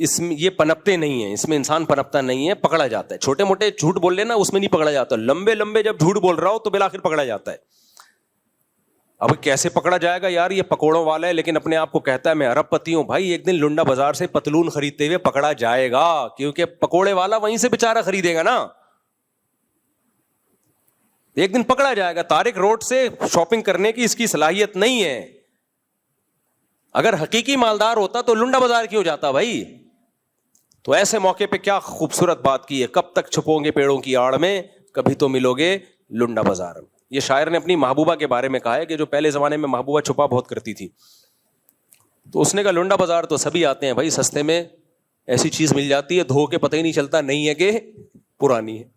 اس میں یہ پنپتے نہیں ہیں, اس میں انسان پنپتا نہیں ہے, پکڑا جاتا ہے. چھوٹے موٹے جھوٹ بول لے نا, اس میں نہیں پکڑا جاتا. لمبے لمبے جب جھوٹ بول رہا ہو تو بالآخر پکڑا جاتا ہے. اب کیسے پکڑا جائے گا, یار یہ پکوڑوں والا ہے لیکن اپنے آپ کو کہتا ہے میں ارب پتی ہوں. بھائی ایک دن لنڈا بازار سے پتلون خریدتے ہوئے پکڑا جائے گا, کیونکہ پکوڑے والا وہیں سے بیچارہ خریدے گا نا, ایک دن پکڑا جائے گا. طارق روڈ سے شاپنگ کرنے کی اس کی صلاحیت نہیں ہے. اگر حقیقی مالدار ہوتا تو لنڈا بازار کیوں جاتا بھائی. تو ایسے موقع پہ کیا خوبصورت بات کی ہے, کب تک چھپو گے پیڑوں کی آڑ میں, کبھی تو ملو گے لنڈا بازار میں. یہ شاعر نے اپنی محبوبہ کے بارے میں کہا ہے کہ جو پہلے زمانے میں محبوبہ چھپا بہت کرتی تھی, تو اس نے کہا لنڈا بازار تو سبھی آتے ہیں بھائی, سستے میں ایسی چیز مل جاتی ہے, دھو کے پتہ ہی نہیں چلتا نہیں ہے کہ پرانی ہے.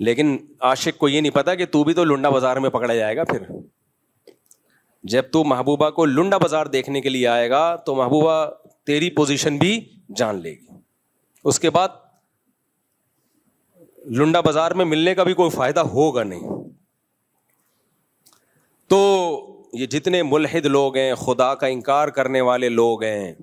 لیکن عاشق کو یہ نہیں پتا کہ تو بھی تو لنڈا بازار میں پکڑا جائے گا. پھر جب تو محبوبہ کو لنڈا بازار دیکھنے کے لیے آئے گا تو محبوبہ تیری پوزیشن بھی جان لے گی. اس کے بعد لنڈا بازار میں ملنے کا بھی کوئی فائدہ ہوگا نہیں. تو یہ جتنے ملحد لوگ ہیں, خدا کا انکار کرنے والے لوگ ہیں,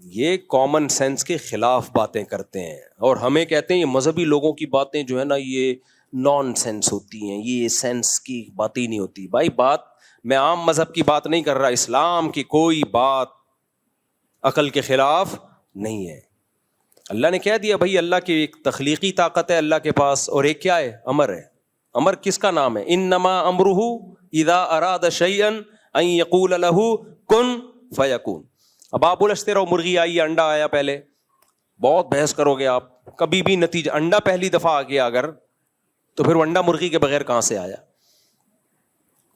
یہ کامن سینس کے خلاف باتیں کرتے ہیں, اور ہمیں کہتے ہیں یہ مذہبی لوگوں کی باتیں جو ہے نا یہ نان سینس ہوتی ہیں, یہ سینس کی باتیں نہیں ہوتی. بھائی بات میں عام مذہب کی بات نہیں کر رہا, اسلام کی کوئی بات عقل کے خلاف نہیں ہے. اللہ نے کہہ دیا بھائی اللہ کی ایک تخلیقی طاقت ہے اللہ کے پاس, اور ایک کیا ہے, امر ہے. امر کس کا نام ہے, انما امرہ اذا اراد شیئا ان یقول لہ کن فیکون. اب آپ الجھتے رہو, مرغی آئی, انڈا آیا, پہلے بہت بحث کرو گے آپ, کبھی بھی نتیجہ, انڈا پہلی دفعہ آ گیا اگر, تو پھر وہ انڈا مرغی کے بغیر کہاں سے آیا.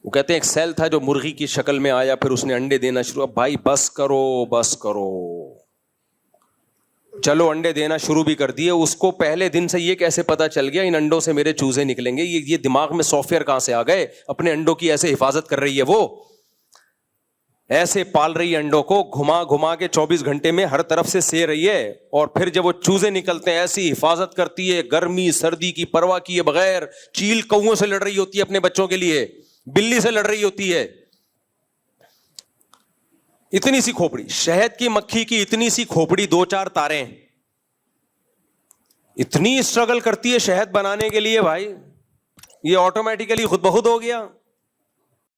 وہ کہتے ہیں ایک سیل تھا جو مرغی کی شکل میں آیا, پھر اس نے انڈے دینا شروع. اب بھائی بس کرو, چلو انڈے دینا شروع بھی کر دیے. اس کو پہلے دن سے یہ کیسے پتا چل گیا ان انڈوں سے میرے چوزے نکلیں گے, یہ دماغ میں سافٹ ویئر کہاں سے آ گئے, اپنے انڈوں کی ایسے حفاظت کر رہی ہے, وہ ایسے پال رہی ہے انڈوں کو, گھما گھما کے 24 گھنٹے میں ہر طرف سے سے رہی ہے, اور پھر جب وہ چوزے نکلتے ہیں ایسی حفاظت کرتی ہے, گرمی سردی کی پرواہ کیے بغیر. چیل کووں سے لڑ رہی ہوتی ہے اپنے بچوں کے لیے, بلی سے لڑ رہی ہوتی ہے. اتنی سی کھوپڑی, شہد کی مکھی کی اتنی سی کھوپڑی, 2-4 تاریں, اتنی اسٹرگل کرتی ہے شہد بنانے کے لیے. بھائی یہ آٹومیٹیکلی خود بخود ہو گیا.